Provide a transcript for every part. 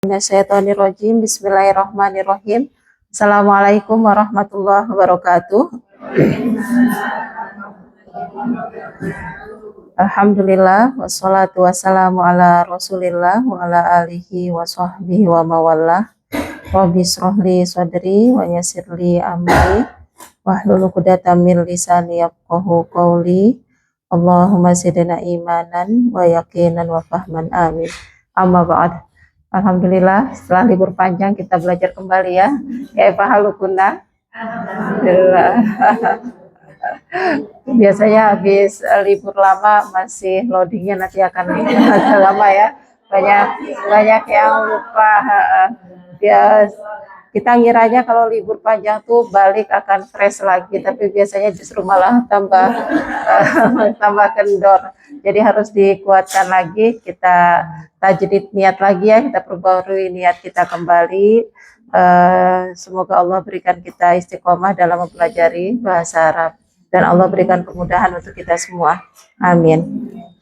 Minasyaitonirrajim. Bismillahirrahmanirrahim. Assalamualaikum warahmatullahi wabarakatuh. Alhamdulillah wassalatu wassalamu ala Rasulillah wa ala alihi wa sahbihi wa mawallah. Rabbi shrahli sadri wa yassirli amri wahlul 'uqdatam min lisani yafqahu qawli. Allahumma zidna imanan wa yaqinan wa fahman, amin. Amma ba'd. Alhamdulillah setelah libur panjang kita belajar kembali ya. Kaifa halukunna? Alhamdulillah. Biasanya habis libur lama masih loadingnya nanti akan agak lama ya. Banyak yang lupa. Ya, kita ngiranya kalau libur panjang tuh balik akan fresh lagi, tapi biasanya justru malah tambah kendor. Jadi harus dikuatkan lagi, kita tajdid niat lagi ya, kita perbarui niat kita kembali. Semoga Allah berikan kita istiqomah dalam mempelajari bahasa Arab dan Allah berikan kemudahan untuk kita semua. Amin.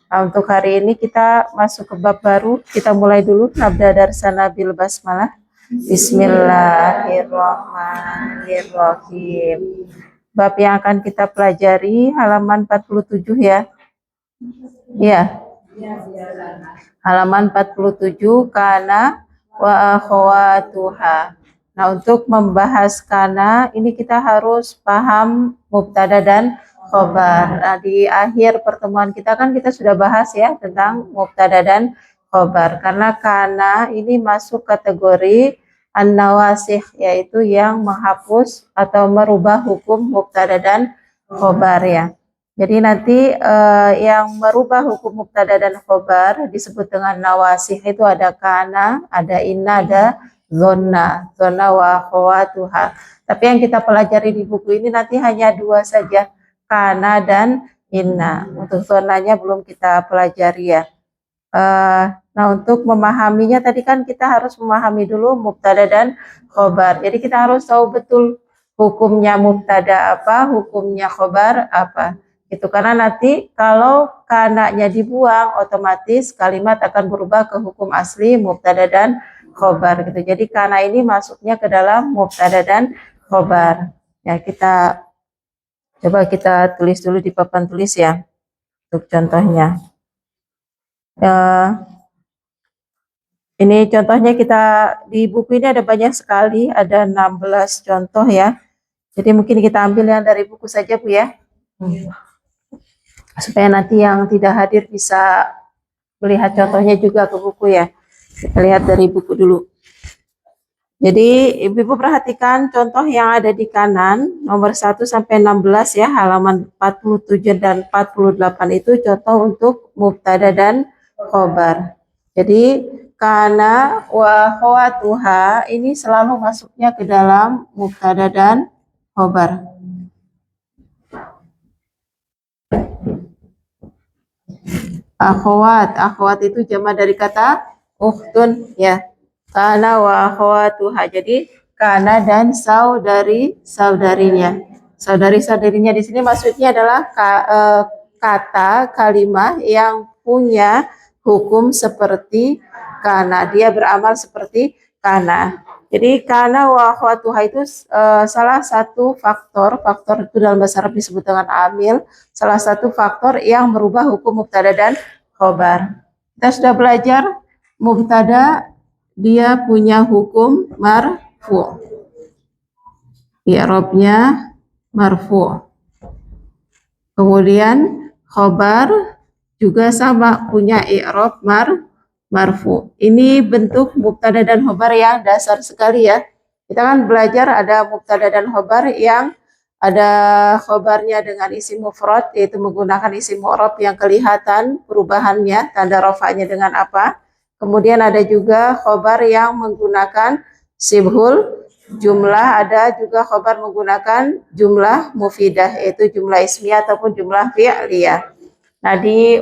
Nah, untuk hari ini kita masuk ke bab baru. Kita mulai dulu nabda darsana bil basmalah. Bismillahirrahmanirrahim. Bab yang akan kita pelajari halaman 47 ya. Iya. Halaman 47, kana wa akhawatuha. Nah, untuk membahas kana ini kita harus paham mubtada dan khobar. Nah, di akhir pertemuan kita kan kita sudah bahas ya tentang mubtada dan khobar, karena kana ini masuk kategori an-nawasikh, yaitu yang menghapus atau merubah hukum mubtada dan khobar ya. Jadi nanti yang merubah hukum mubtada dan khobar disebut dengan nawasikh, itu ada kana, ada inna, ada zonna wa akhawatuha. Tapi yang kita pelajari di buku ini nanti hanya dua saja, kana dan inna. Untuk zonnanya belum kita pelajari ya. Nah, untuk memahaminya tadi kan kita harus memahami dulu mubtada dan khobar. Jadi kita harus tahu betul hukumnya mubtada apa, hukumnya khobar apa. Itu karena nanti kalau kananya dibuang, otomatis kalimat akan berubah ke hukum asli mubtada dan khobar gitu. Jadi kana ini masuknya ke dalam mubtada dan khobar. Ya, kita coba kita tulis dulu di papan tulis ya untuk contohnya. Ini contohnya, kita di buku ini ada banyak sekali, ada 16 contoh ya. Jadi mungkin kita ambil yang dari buku saja Bu ya. Supaya nanti yang tidak hadir bisa melihat contohnya juga ke buku ya. Kita lihat dari buku dulu. Jadi Ibu perhatikan contoh yang ada di kanan, nomor 1 sampai 16 ya, halaman 47 dan 48 itu contoh untuk mubtada dan khobar. Jadi kana wa akhawatuha ini selalu masuknya ke dalam mubtada dan khobar. Akhawat itu jamak dari kata ukhtun ya. Kana wa akhawatuha. Jadi kana dan saudarinya. Saudarinya di sini maksudnya adalah kata kalimah yang punya hukum seperti kana, dia beramal seperti kana. Jadi kana wa akhawatuha itu salah satu faktor itu dalam bahasa Arab disebut dengan amil, salah satu faktor yang merubah hukum mubtada dan khobar. Kita sudah belajar mubtada dia punya hukum marfu. I'rabnya marfu. Kemudian khobar juga sama, punya i'rab marfu. Ini bentuk mubtada dan khobar yang dasar sekali ya. Kita kan belajar ada mubtada dan khobar yang ada khobarnya dengan isim mufrad, yaitu menggunakan isim mu'rab yang kelihatan perubahannya, tanda rafa'nya dengan apa. Kemudian ada juga khobar yang menggunakan sibhul jumlah, ada juga khobar menggunakan jumlah mufidah, yaitu jumlah ismiyah ataupun jumlah fi'liyah. Nah, di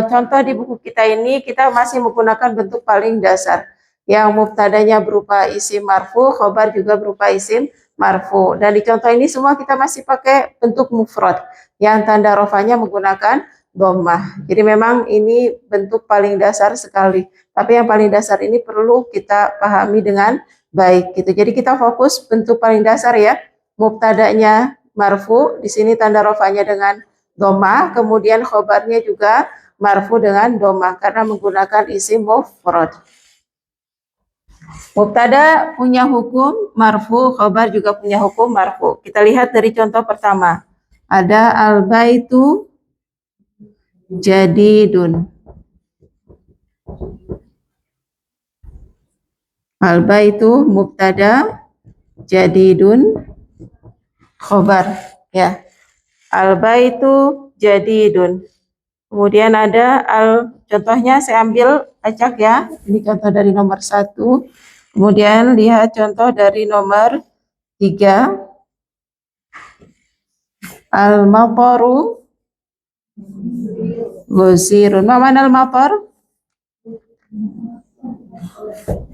contoh di buku kita ini kita masih menggunakan bentuk paling dasar, yang mubtadanya berupa isim marfu, khobar juga berupa isim marfu. Dan di contoh ini semua kita masih pakai bentuk mufrad, yang tanda rafa'nya menggunakan dhammah. Jadi memang ini bentuk paling dasar sekali. Tapi yang paling dasar ini perlu kita pahami dengan baik gitu. Jadi kita fokus bentuk paling dasar ya. Mubtada'nya marfu, di sini tanda rofanya dengan doma, kemudian khobarnya juga marfu dengan doma karena menggunakan isim mufrad. Mubtada punya hukum marfu, khobar juga punya hukum marfu. Kita lihat dari contoh pertama. Ada al-baitu jadidun. Al-baitu mubtada, jadidun khobar ya. Al-baitu jadidun. Kemudian ada contohnya saya ambil acak ya. Ini contoh dari nomor 1. Kemudian lihat contoh dari nomor 3. Al-mataru ghazirun. Ma mana al-matar?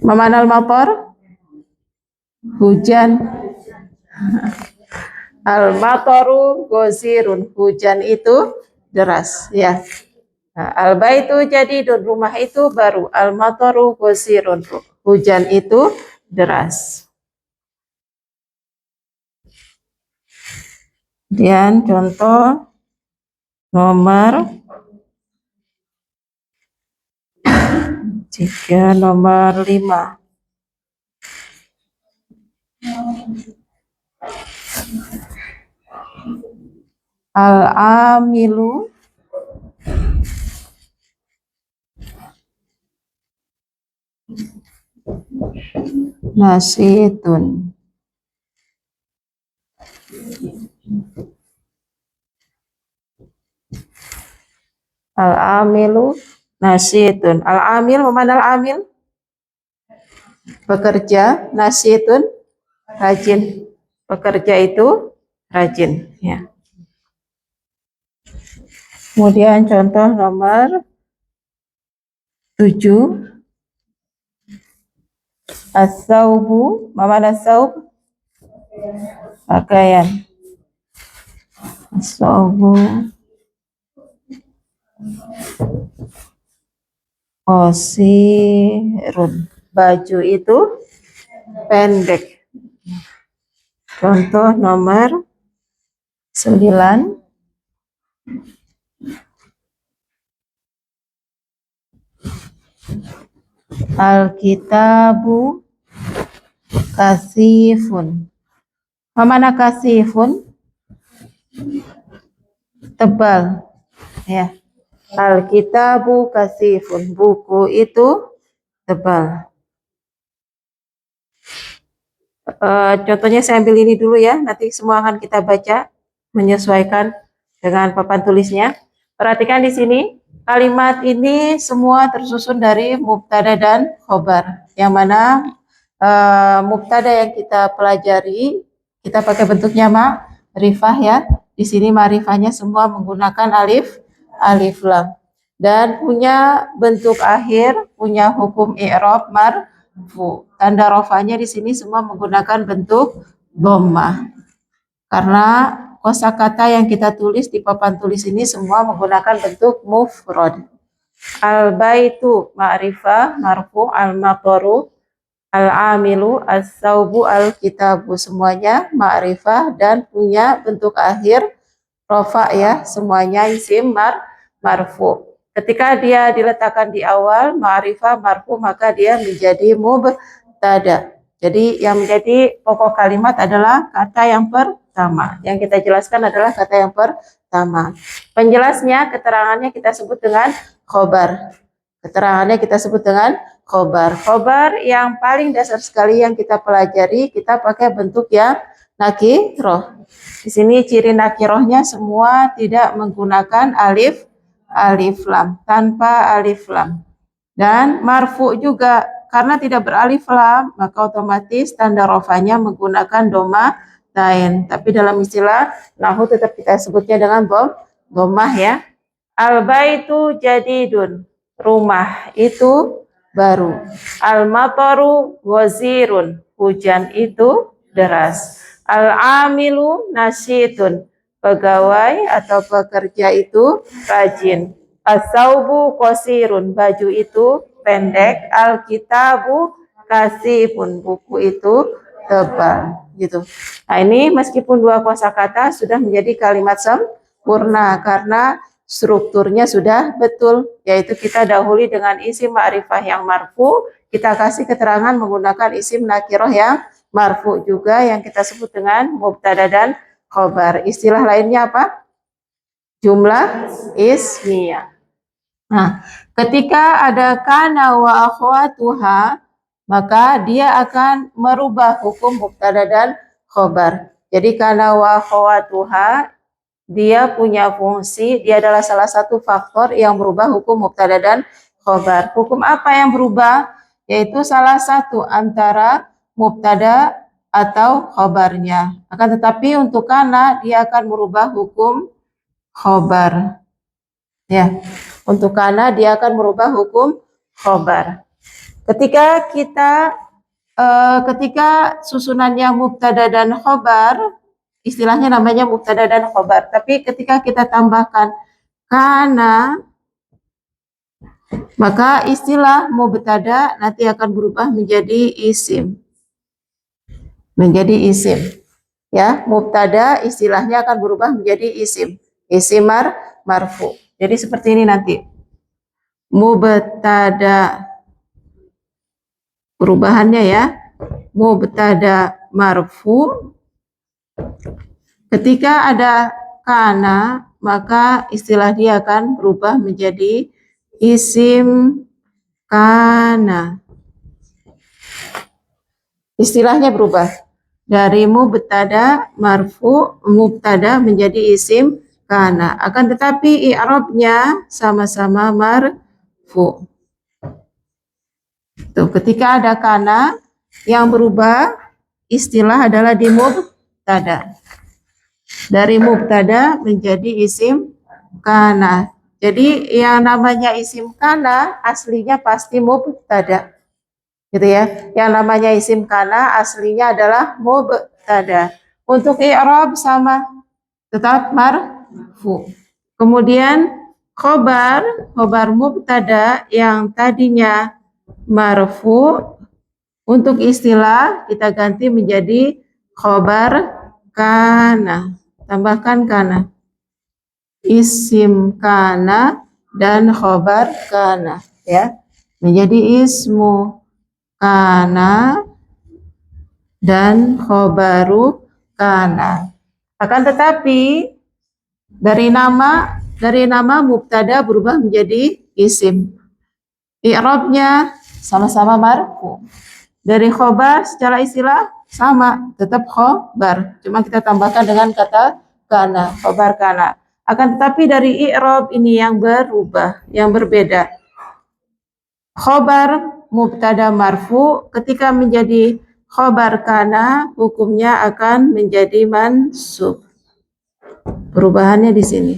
Ma mana al-matar? Hujan. Al-mataru ghazirun. Hujan itu deras ya. Nah, al-baitu jadidun, rumah itu baru. Al-mataru ghazirun, hujan itu deras. Kemudian contoh nomor 3, nomor 5. Al-amilu nasitun. Al-amilu nasitun. Al-amil, mana al-amil? Pekerja, nasitun rajin. Pekerja itu rajin ya. Kemudian contoh nomor 7. As-saubu, mana saub? Pakaian. As-saubu qasirun. Baju itu pendek. Contoh nomor 9. Al-kitabu kasifun. Mana kasifun? Tebal ya. Al-kitabu kasifun. Buku itu tebal. Contohnya saya ambil ini dulu ya. Nanti semua akan kita baca menyesuaikan dengan papan tulisnya. Perhatikan di sini. Kalimat ini semua tersusun dari mubtada dan khobar. Yang mana mubtada yang kita pelajari, kita pakai bentuknya ma'rifah ya. Di sini ma'rifahnya semua menggunakan alif lam. Dan punya bentuk akhir, punya hukum i'rab marfu. Tanda rofanya di sini semua menggunakan bentuk dhammah. Karena kosakata yang kita tulis di papan tulis ini semua menggunakan bentuk mufrad. Al-baitu ma'rifah marfu, al-mataru, al-amilu, as-saubu, al-kitabu, semuanya ma'rifah dan punya bentuk akhir rofa ya, semuanya isim marfu. Ketika dia diletakkan di awal ma'rifah marfu, maka dia menjadi mubtada. Jadi yang menjadi pokok kalimat adalah kata yang pertama. Yang kita jelaskan adalah kata yang pertama. Penjelasnya, keterangannya kita sebut dengan khobar. Keterangannya kita sebut dengan khobar. Khobar yang paling dasar sekali yang kita pelajari, kita pakai bentuk yang nakiroh. Di sini ciri nakirohnya semua tidak menggunakan alif lam, tanpa alif lam. Dan marfu juga karena tidak beralif lam, maka otomatis tanda rofanya menggunakan doma tain. Tapi dalam istilah nahu tetap kita sebutnya dengan domah ya. Al-baitu jadidun, rumah itu baru. Al-mataru ghazirun, hujan itu deras. Al-amilu nasyitun, pegawai atau pekerja itu rajin. As-saubu qasirun, baju itu pendek, al-kitabu kasifun, buku itu tebal gitu. Nah, ini meskipun dua kosakata sudah menjadi kalimat sempurna karena strukturnya sudah betul, yaitu kita dahului dengan isim ma'rifah yang marfu, kita kasih keterangan menggunakan isim nakiroh yang marfu juga yang kita sebut dengan mubtada dan khobar. Istilah lainnya apa? Jumlah ismiyah. Nah, ketika ada kana wa akhwatuha, maka dia akan merubah hukum mubtada dan khobar. Jadi kana wa akhwatuha dia punya fungsi, dia adalah salah satu faktor yang berubah hukum mubtada dan khobar. Hukum apa yang berubah? Yaitu salah satu antara mubtada atau khobarnya. Akan tetapi untuk kana dia akan merubah hukum khobar. Ya, untuk kana dia akan merubah hukum khobar. Ketika susunannya mubtada dan khobar, istilahnya namanya mubtada dan khobar. Tapi ketika kita tambahkan kana, maka istilah mubtada nanti akan berubah menjadi isim. Menjadi isim. Ya, mubtada istilahnya akan berubah menjadi isim. Isim marfu. Jadi seperti ini nanti. Mubtada, perubahannya ya. Mubtada marfu. Ketika ada kana, maka istilah dia akan berubah menjadi isim kana. Istilahnya berubah dari mubtada marfu, mubtada menjadi isim kana. Akan tetapi i'rabnya sama-sama marfu. Tuh, ketika ada kana, yang berubah istilah adalah di mubtada. Dari mubtada menjadi isim kana. Jadi yang namanya isim kana aslinya pasti mubtada. Gitu ya. Yang namanya isim kana aslinya adalah mubtada. Untuk i'rab sama, tetap marfu. Kemudian khobar mubtada yang tadinya marfu, untuk istilah kita ganti menjadi khobar kana. Tambahkan kana. Isim kana dan khobar kana, ya. Menjadi ismu kana dan khobaru kana. Akan tetapi dari nama mubtada berubah menjadi isim. I'rabnya sama-sama marfu. Dari khobar secara istilah sama, tetap khobar. Cuma kita tambahkan dengan kata kana, khobar kana. Akan tetapi dari i'rab ini yang berubah, yang berbeda. Khobar mubtada marfu ketika menjadi khobar kana, hukumnya akan menjadi mansub. Perubahannya di sini.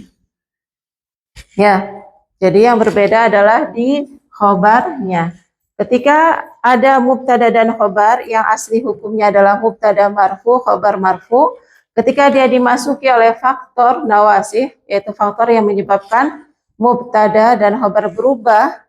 Ya, jadi yang berbeda adalah di khobarnya. Ketika ada mubtada dan khobar yang asli hukumnya adalah mubtada marfu, khobar marfu, ketika dia dimasuki oleh faktor nawasih, yaitu faktor yang menyebabkan mubtada dan khobar berubah,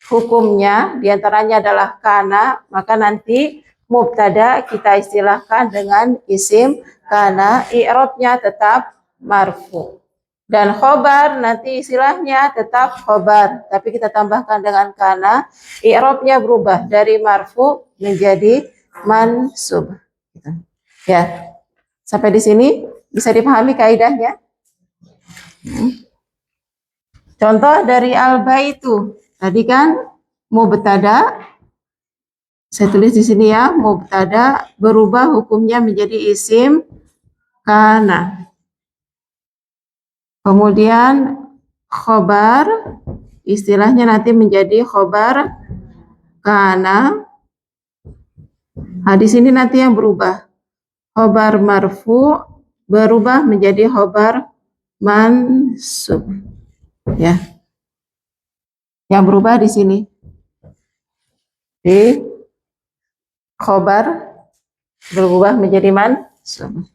hukumnya diantaranya adalah kana, maka nanti mubtada kita istilahkan dengan isim kana, i'rabnya tetap marfu. Dan khobar nanti istilahnya tetap khobar, tapi kita tambahkan dengan kana, i'rabnya berubah dari marfu menjadi mansub. Ya, sampai di sini bisa dipahami kaidahnya. Contoh dari al-baitu, tadi kan mubtada, saya tulis di sini ya, mubtada berubah hukumnya menjadi isim kana. Kemudian khobar istilahnya nanti menjadi khobar kana. Nah, di sini nanti yang berubah. Khobar marfu berubah menjadi khobar mansub. Ya. Yang berubah di sini. Di khobar berubah menjadi mansub.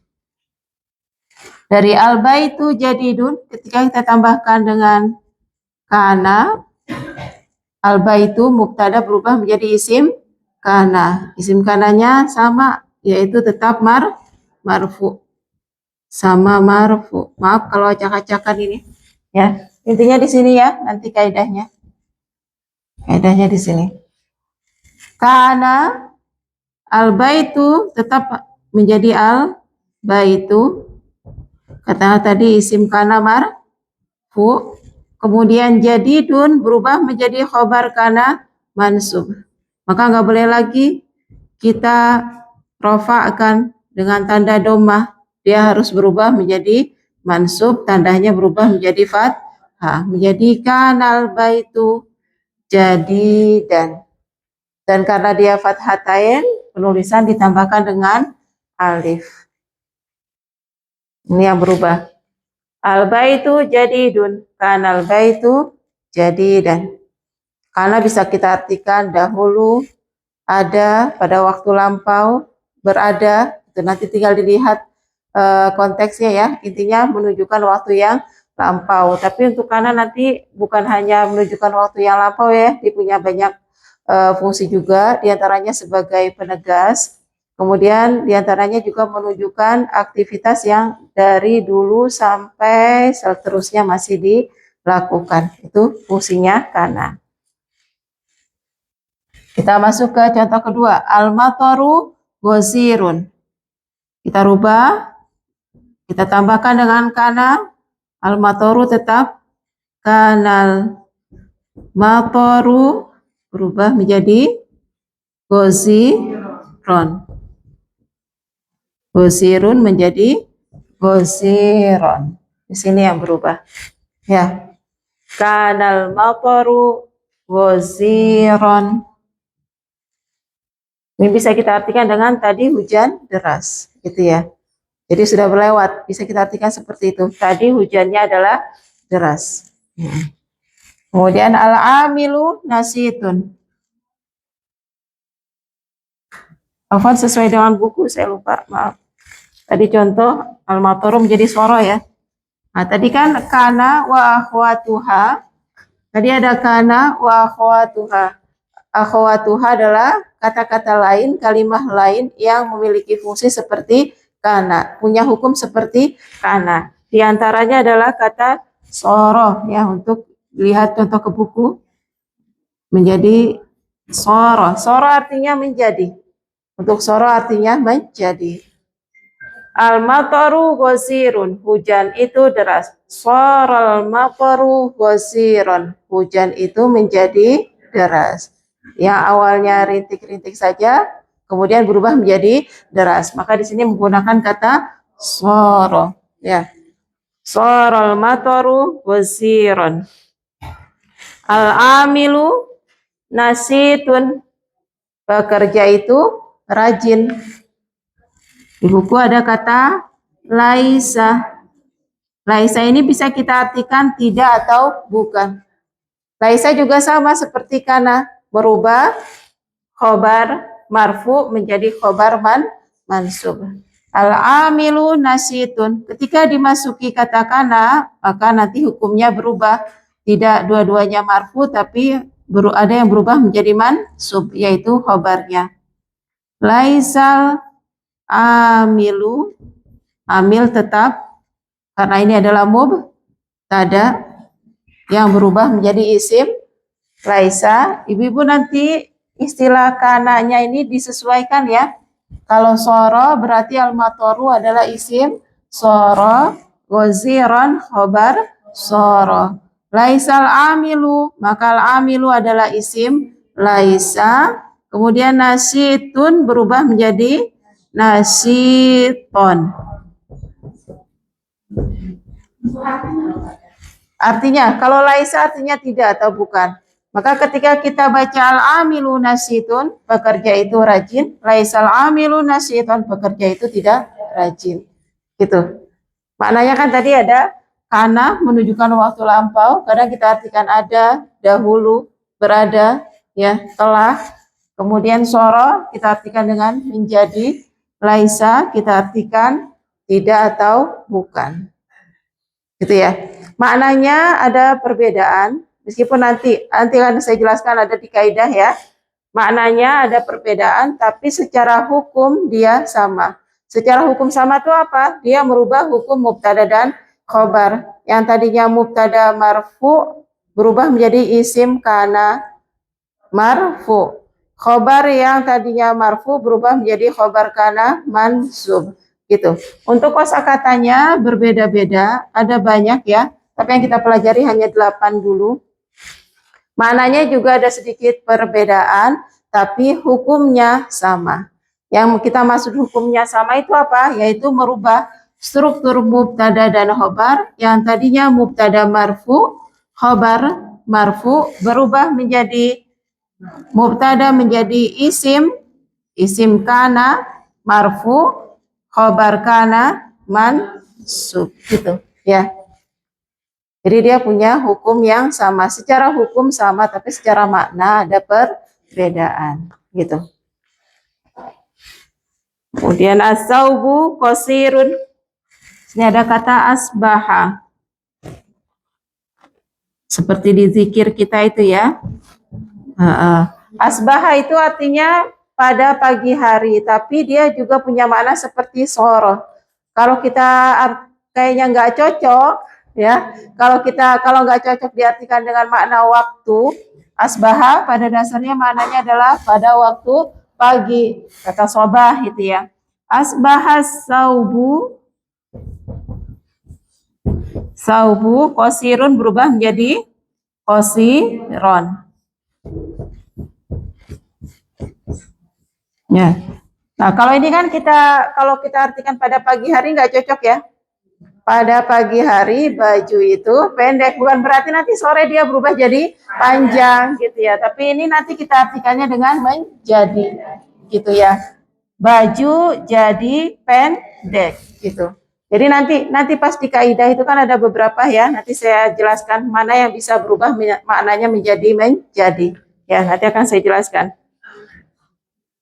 Dari al-baitu jadidun, ketika kita tambahkan dengan kana, Al-baitu mubtada berubah menjadi isim kana. Isim kananya sama, yaitu tetap marfu. Sama marfu. Maaf kalau acak-acakan ini. Ya, intinya di sini ya, nanti kaidahnya. Kaidahnya di sini. Kana al-baitu tetap menjadi al-baitu. Kata tadi isim kana marfu. Kemudian jadidun berubah menjadi khobar kana mansub. Maka nggak boleh lagi kita rofa'kan dengan tanda domah. Dia harus berubah menjadi mansub, tandanya berubah menjadi fathah. Menjadi kanal baitu jadi dan karena dia fathatain, penulisan ditambahkan dengan alif. Ini yang berubah. Al-baitu jadidun, kanal baitu jadidan. Karena bisa kita artikan dahulu, ada, pada waktu lampau, berada, itu nanti tinggal dilihat konteksnya ya, intinya menunjukkan waktu yang lampau. Tapi untuk kana nanti bukan hanya menunjukkan waktu yang lampau ya, dia punya banyak fungsi juga, diantaranya sebagai penegas, kemudian diantaranya juga menunjukkan aktivitas yang dari dulu sampai seterusnya masih dilakukan. Itu fungsinya kana. Kita masuk ke contoh kedua. Al-mataru gozirun. Kita rubah. Kita tambahkan dengan kana. Al-mataru tetap kanal. Mataru berubah menjadi goziron. Gozirun menjadi goziron. Di sini yang berubah. Ya. Kanal mataru goziron. Ini bisa kita artikan dengan tadi hujan deras, gitu ya. Jadi sudah berlewat, bisa kita artikan seperti itu. Tadi hujannya adalah deras. Kemudian al-amilu nasitun. Afwan sesuai dengan buku, saya lupa, maaf. Tadi contoh al-mataru menjadi soro ya. Nah, tadi kan kana wa akhwatuha. Tadi ada kana wa akhwatuha. Akhwatuha adalah kata-kata lain, kalimah lain yang memiliki fungsi seperti kana, punya hukum seperti kana. Di antaranya adalah kata soro ya, untuk lihat contoh ke buku, menjadi soro. Soro artinya menjadi. Untuk soro artinya menjadi. Al-mataru gosirun, hujan itu deras. Sorol mataru gosiron, hujan itu menjadi deras. Yang awalnya rintik-rintik saja, kemudian berubah menjadi deras. Maka di sini menggunakan kata soro. Ya, sorol mataru gosiron. Al-amilu nasitun, pekerja itu rajin. Di buku ada kata laisa. Laisa ini bisa kita artikan tidak atau bukan. Laisa juga sama seperti kana, berubah khobar marfu menjadi khobar mansub. Al-amilu nasitun. Ketika dimasuki kata kana, maka nanti hukumnya berubah. Tidak dua-duanya marfu, tapi ada yang berubah menjadi mansub, yaitu khobarnya. Laisal amilu, amil tetap karena ini adalah mubtada yang berubah menjadi isim laisa. Ibu-ibu nanti istilah kananya ini disesuaikan ya. Kalau soro berarti al-mataru adalah isim soro, goziron khobar soro. Laisal amilu, maka al-amilu adalah isim laisa. Kemudian nasitun berubah menjadi nasiton. Artinya, kalau laisa artinya tidak atau bukan. Maka ketika kita baca al-amilu nasitun, pekerja itu rajin. Laisal amilu nasitun, pekerja itu tidak rajin. Gitu. Maknanya kan tadi ada kana menunjukkan waktu lampau. Kadang kita artikan ada, dahulu, berada, ya, telah. Kemudian soro kita artikan dengan menjadi. Laisa kita artikan tidak atau bukan. Gitu ya. Maknanya ada perbedaan Meskipun nanti akan saya jelaskan ada di kaidah ya. Maknanya ada perbedaan, tapi secara hukum dia sama. Secara hukum sama itu apa? Dia merubah hukum mubtada dan khobar. Yang tadinya mubtada marfu berubah menjadi isim kana marfu. Khobar yang tadinya marfu berubah menjadi khobar kana mansub. Gitu. Untuk kosakatanya berbeda-beda, ada banyak ya. Tapi yang kita pelajari hanya 8 dulu. Maknanya juga ada sedikit perbedaan, tapi hukumnya sama. Yang kita maksud hukumnya sama itu apa? Yaitu merubah struktur mubtada dan khobar yang tadinya mubtada marfu, khobar marfu berubah menjadi mubtada menjadi isim kana marfu, khobar kana mansub gitu ya. Jadi dia punya hukum yang sama, secara hukum sama tapi secara makna ada perbedaan gitu. Kemudian as-saubu qasirun. Ini ada kata asbaha. Seperti di zikir kita itu ya. Asbaha itu artinya pada pagi hari, tapi dia juga punya makna seperti sore. Kalau kita kayaknya nggak cocok, ya. Kalau nggak cocok diartikan dengan makna waktu, asbaha pada dasarnya maknanya adalah pada waktu pagi, kata sobah itu ya. Asbahas saubu qasirun berubah menjadi qasiron. Ya. Nah, kalau ini kan kalau kita artikan pada pagi hari nggak cocok ya. Pada pagi hari baju itu pendek, bukan berarti nanti sore dia berubah jadi panjang gitu ya. Tapi ini nanti kita artikannya dengan menjadi gitu ya. Baju jadi pendek gitu. Jadi nanti pas di kaidah itu kan ada beberapa ya. Nanti saya jelaskan mana yang bisa berubah maknanya menjadi menjadi. Ya, nanti akan saya jelaskan.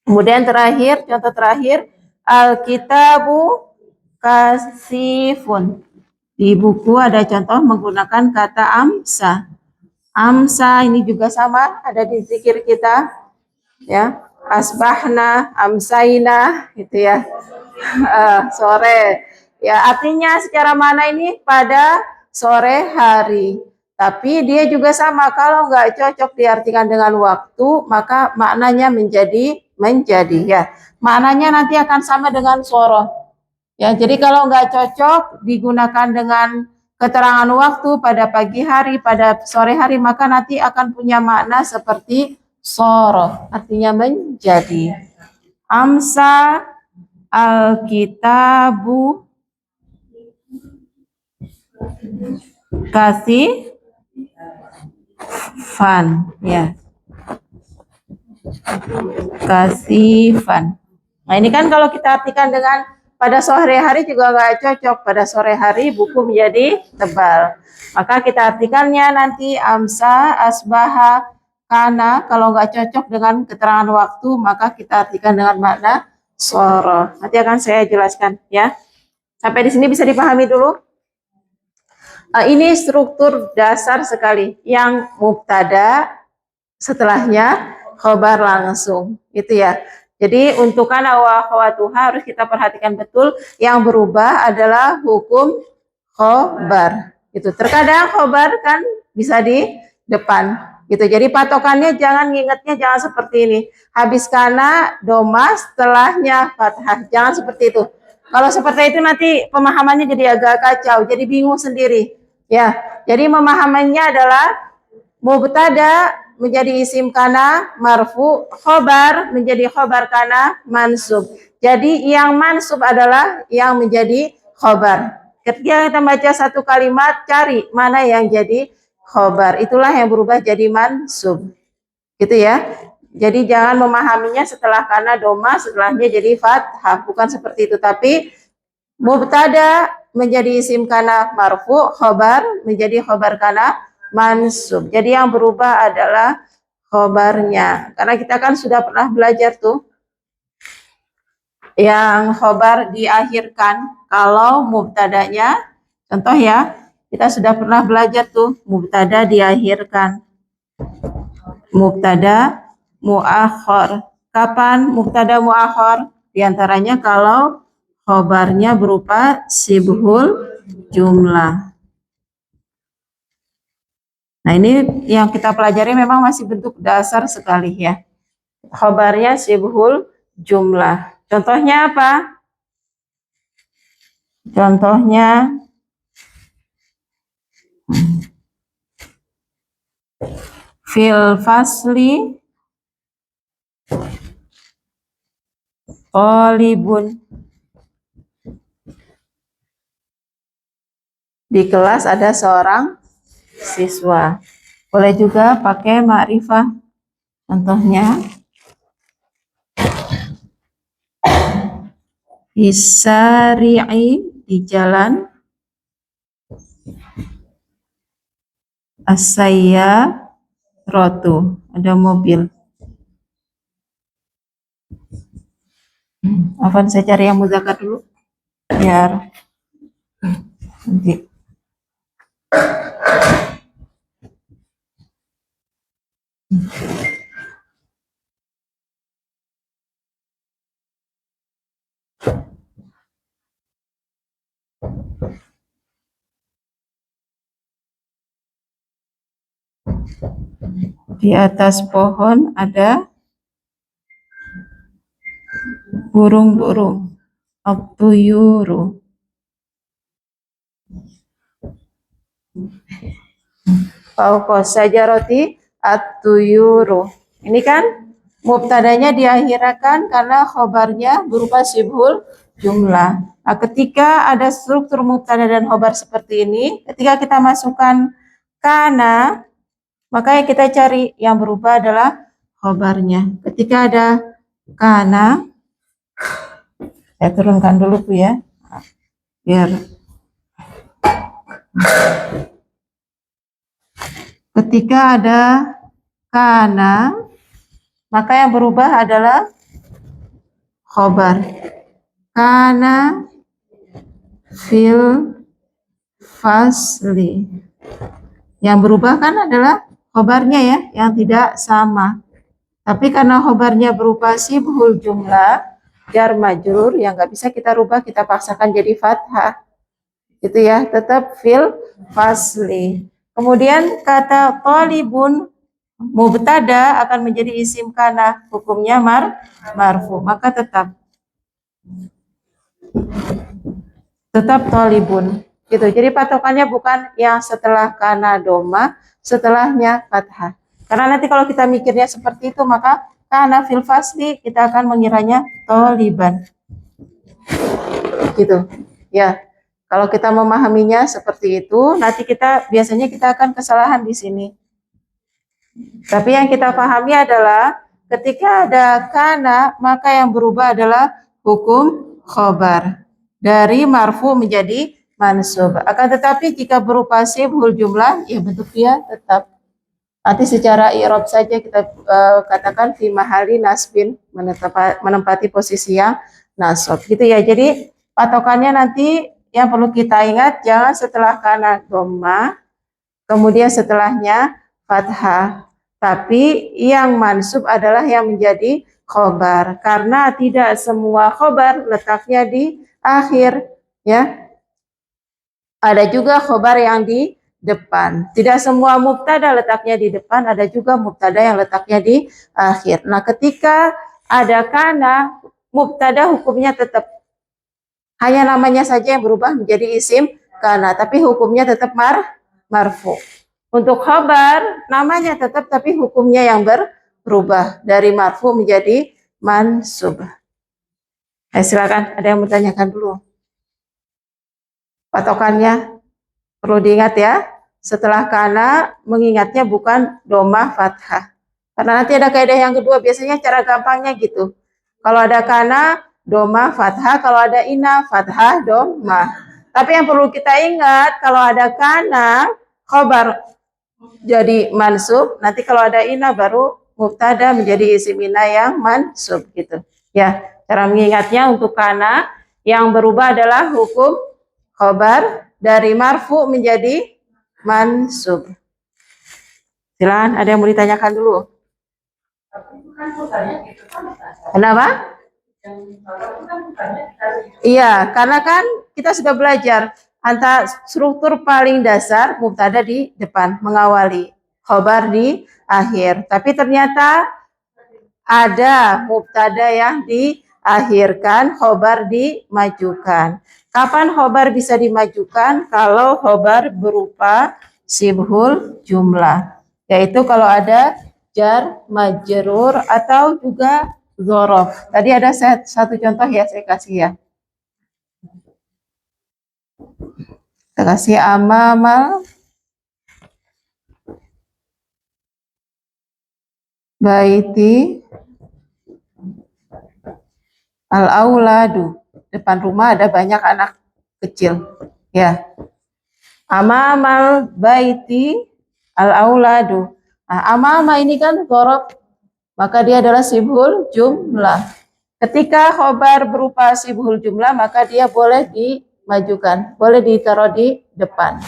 Kemudian terakhir, contoh terakhir, Alkitabu kasifun. Di buku ada contoh menggunakan kata amsa. Amsa ini juga sama, ada di zikir kita. Ya, asbahna, amsaina, gitu ya. Sore. Ya, artinya secara mana ini pada sore hari. Tapi dia juga sama, kalau nggak cocok diartikan dengan waktu, maka maknanya menjadi ya. Maknanya nanti akan sama dengan sore. Ya, jadi kalau nggak cocok digunakan dengan keterangan waktu pada pagi hari, pada sore hari, maka nanti akan punya makna seperti sore, artinya menjadi. Amsa al-kitabu kasih fan ya, kasifan. Nah ini kan kalau kita artikan dengan pada sore hari juga nggak cocok. Pada sore hari buku menjadi tebal. Maka kita artikannya nanti amsa, asbaha, kana. Kalau nggak cocok dengan keterangan waktu, maka kita artikan dengan makna sore. Nanti akan saya jelaskan ya. Sampai di sini bisa dipahami dulu. Ini struktur dasar sekali. Yang mubtada, setelahnya khobar langsung. Itu ya. Jadi untuk kana wa akhawatuha harus kita perhatikan betul, yang berubah adalah hukum khobar. Itu terkadang khobar kan bisa di depan. Gitu. Jadi patokannya jangan seperti ini. Habis kana doma setelahnya fathah. Jangan seperti itu. Kalau seperti itu nanti pemahamannya jadi agak kacau, jadi bingung sendiri. Ya. Jadi memahaminya adalah mubtada menjadi isim kana marfu, khobar menjadi khobar kana mansub. Jadi yang mansub adalah yang menjadi khobar. Ketika kita baca satu kalimat, cari mana yang jadi khobar. Itulah yang berubah jadi mansub. Gitu ya. Jadi jangan memahaminya setelah kana doma, setelahnya jadi fathah. Bukan seperti itu. Tapi mubtada menjadi isim kana marfu, khobar menjadi khobar kana mansub. Jadi yang berubah adalah khobarnya. Karena kita kan sudah pernah belajar tuh. Yang khobar diakhirkan kalau mubtadanya, contoh ya, Kita sudah pernah belajar tuh, mubtada diakhirkan. Mubtada muakhir. Kapan mubtada muakhir? Di antaranya kalau khobarnya berupa sibhul jumlah. Nah, ini yang kita pelajari memang masih bentuk dasar sekali ya. Khobarnya sibhul jumlah. Contohnya apa? Contohnya fil fasli qalibun. Di kelas ada seorang siswa. Boleh juga pakai ma'rifah. Contohnya isari'i, di jalan, as-sayyaratu, ada mobil. Afwan, saya cari yang muzakkar dulu biar nanti. Di atas pohon ada burung-burung, at-tuyuru. Fauqa syajarati at-tuyuru. Ini kan mubtadanya diakhirkan karena khobarnya berupa sibhul jumlah. Nah, ketika ada struktur mubtada dan khobar seperti ini, ketika kita masukkan kana, maka yang kita cari yang berubah adalah khobarnya. Ketika ada kana, saya turunkan dulu Bu ya, biar ketika ada kana, maka yang berubah adalah khobar. Kana fil fasli. Yang berubah kan adalah khobarnya ya, yang tidak sama. Tapi karena khobarnya berupa sibhul jumlah, jar majrur, yang nggak bisa kita rubah, kita paksakan jadi fathah. Gitu ya, tetap fil fasli. Kemudian kata talibun mubtada akan menjadi isim kana, hukumnya marfu, maka tetap talibun. Gitu. Jadi patokannya bukan yang setelah kana doma, setelahnya fathah. Karena nanti kalau kita mikirnya seperti itu, maka kana fil fasli kita akan mengiranya taliban. Gitu. Ya. Kalau kita memahaminya seperti itu, nanti biasanya kita akan kesalahan di sini. Tapi yang kita pahami adalah ketika ada kana, maka yang berubah adalah hukum khobar. Dari marfu menjadi mansub. Akan tetapi jika berupa sibhul jumlah, ya bentuknya tetap. Nanti secara i'rab saja kita katakan fi mahali nasbin, menempati posisi yang nasab. Gitu ya. Jadi patokannya nanti yang perlu kita ingat, jangan setelah kana dhamma, kemudian setelahnya fathah. Tapi yang mansub adalah yang menjadi khobar. Karena tidak semua khobar letaknya di akhir. Ya, ada juga khobar yang di depan. Tidak semua mubtada letaknya di depan, ada juga mubtada yang letaknya di akhir. Nah, ketika ada kana, mubtada hukumnya tetap. Hanya namanya saja yang berubah menjadi isim kana, tapi hukumnya tetap marfu. Untuk khabar, namanya tetap, tapi hukumnya yang berubah dari marfu menjadi mansub. Silakan, ada yang bertanyakan dulu. Patokannya perlu diingat ya, setelah kana mengingatnya bukan domah fathah. Karena nanti ada kaidah yang kedua, biasanya cara gampangnya gitu. Kalau ada kana, domah fathah, kalau ada ina, fathah, domah. Tapi yang perlu kita ingat, kalau ada kana, khobar jadi mansub, nanti kalau ada ina baru mubtada menjadi isim ina yang mansub gitu. Ya, cara mengingatnya untuk kana yang berubah adalah hukum khobar, dari marfu menjadi mansub. Silakan, ada yang mau ditanyakan dulu? Kenapa? Iya, karena kan kita sudah belajar antara struktur paling dasar mubtada di depan mengawali, khobar di akhir. Tapi ternyata ada mubtada yang diakhirkan, khobar dimajukan. Kapan khobar bisa dimajukan? Kalau khobar berupa sibhul jumlah, yaitu kalau ada jar, majrur, atau juga dzorof. Tadi ada satu contoh ya, saya kasih ya. Kita kasih amamal baiti al-auladu. Depan rumah ada banyak anak kecil. Ya. Amamal baiti al-auladu. Nah, amama ini kan dzorof, maka dia adalah sibhul jumlah. Ketika khobar berupa sibhul jumlah, maka dia boleh dimajukan, boleh ditaruh di depan.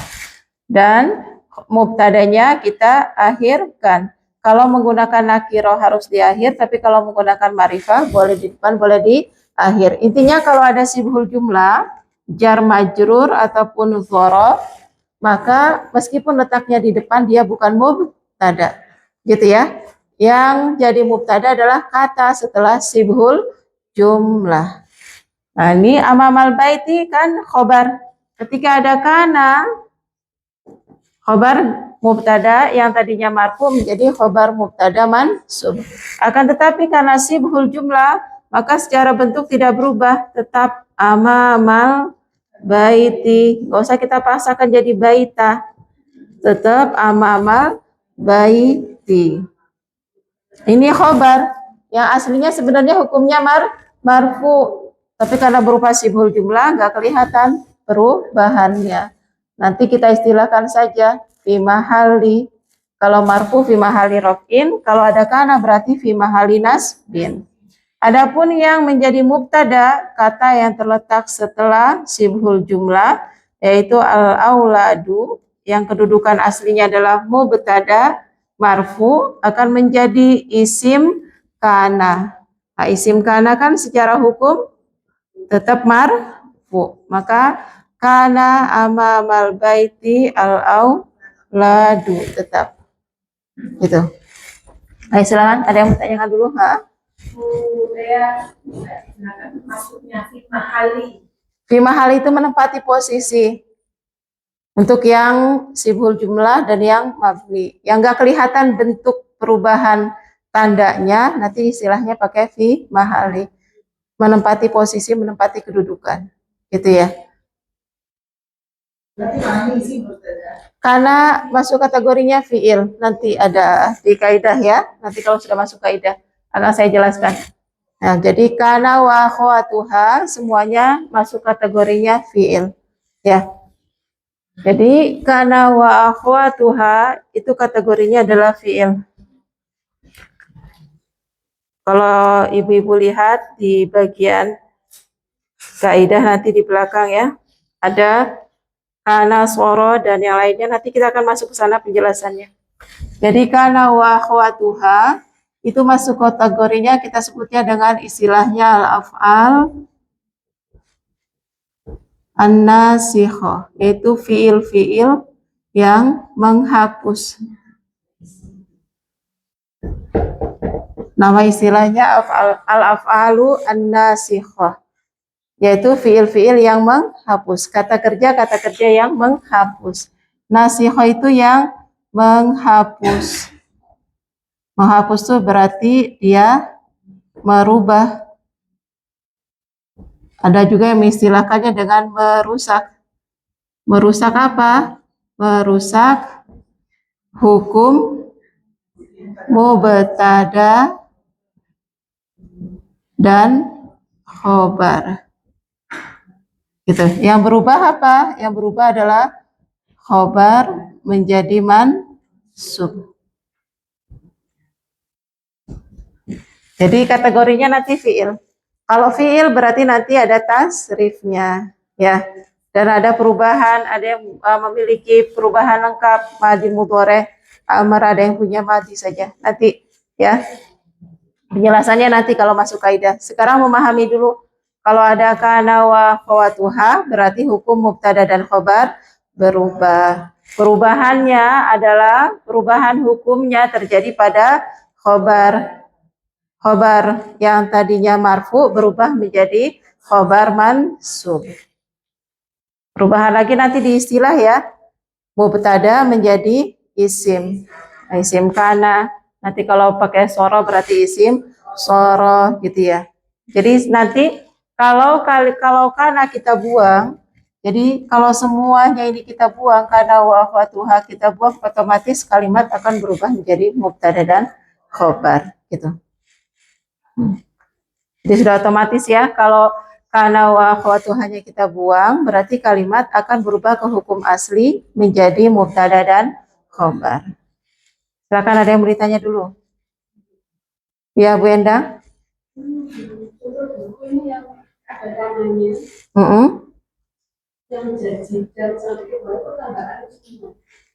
Dan mubtadanya kita akhirkan. Kalau menggunakan nakiroh harus di akhir, tapi kalau menggunakan marifah boleh di depan, boleh di akhir. Intinya kalau ada sibhul jumlah, jar majrur ataupun dzorof, maka meskipun letaknya di depan dia bukan mubtada. Gitu ya. Yang jadi mubtada adalah kata setelah sibhul jumlah. Nah, ini amamal baiti kan khobar. Ketika ada kana, khobar mubtada yang tadinya marfu menjadi khobar mubtada mansub. Akan tetapi karena sibhul jumlah, maka secara bentuk tidak berubah, tetap amamal baiti. Nggak usah kita paksakan jadi baita, tetap amamal baiti. Ini khobar yang aslinya sebenarnya hukumnya marfu, tapi karena berupa sibhul jumlah nggak kelihatan perubahannya. Nanti kita istilahkan saja fi mahali. Kalau marfu fi mahali raf'in, kalau ada kana berarti fi mahali nasbin. Adapun yang menjadi mubtada, kata yang terletak setelah sibhul jumlah, yaitu al-auladu, yang kedudukan aslinya adalah mubtada marfu, akan menjadi isim kana. Nah, isim kana kan secara hukum tetap marfu. Maka kana amamal baiti al-auladu tetap. Gitu. Nah, silakan, ada yang mau tanyakan dulu, ha? Maksudnya fi mahali itu menempati posisi. Untuk yang sibhul jumlah dan yang mabni. Yang enggak kelihatan bentuk perubahan tandanya, nanti istilahnya pakai fi mahali. Menempati posisi, menempati kedudukan. Gitu ya. Karena masuk kategorinya fiil, nanti ada di kaidah ya. Nanti kalau sudah masuk kaidah akan saya jelaskan. Nah, jadi kana wa akhwatuha semuanya masuk kategorinya fiil. Ya. Jadi kana wa akhwatuha itu kategorinya adalah fiil. Kalau ibu-ibu lihat di bagian kaidah nanti di belakang ya, ada kana, soro, dan yang lainnya, nanti kita akan masuk ke sana penjelasannya. Jadi kana wa akhwatuha itu masuk kategorinya kita sebutnya dengan istilahnya al-af'al an-nasikhoh, yaitu fiil-fiil yang menghapus. Nama istilahnya al-af'alu an-nasikhoh, yaitu fiil-fiil yang menghapus. Kata kerja yang menghapus. Nasikhoh itu yang menghapus. Menghapus itu berarti dia merubah. Ada juga yang mengistilahkannya dengan merusak. Merusak apa? Merusak hukum mubtada dan khobar. Gitu. Yang berubah apa? Yang berubah adalah khobar menjadi mansub. Jadi kategorinya nanti fiil. Kalau fiil berarti nanti ada tasrifnya, ya. Dan ada perubahan, ada yang memiliki perubahan lengkap, madi mudhari, amar, ada yang punya madi saja. Nanti ya, penjelasannya nanti kalau masuk kaidah. Sekarang memahami dulu, kalau ada kana wa akhawatuha, berarti hukum mubtada dan khobar berubah. Perubahannya adalah perubahan hukumnya terjadi pada khobar. Khobar yang tadinya marfu berubah menjadi khobar mansub. Perubahan lagi nanti di istilah ya, mubtada menjadi isim. Nah, isim kana. Nanti kalau pakai soro berarti isim soro gitu ya. Jadi nanti kalau kana kita buang, jadi kalau semuanya ini kita buang, kana wa akhwatuha kita buang, otomatis kalimat akan berubah menjadi mubtada dan khobar gitu. Jadi sudah otomatis ya, kalau kana wa akhwatuhanya kita buang, berarti kalimat akan berubah ke hukum asli menjadi mubtada dan khobar. Silakan, ada yang beritanya dulu. Ya, Bu Endang.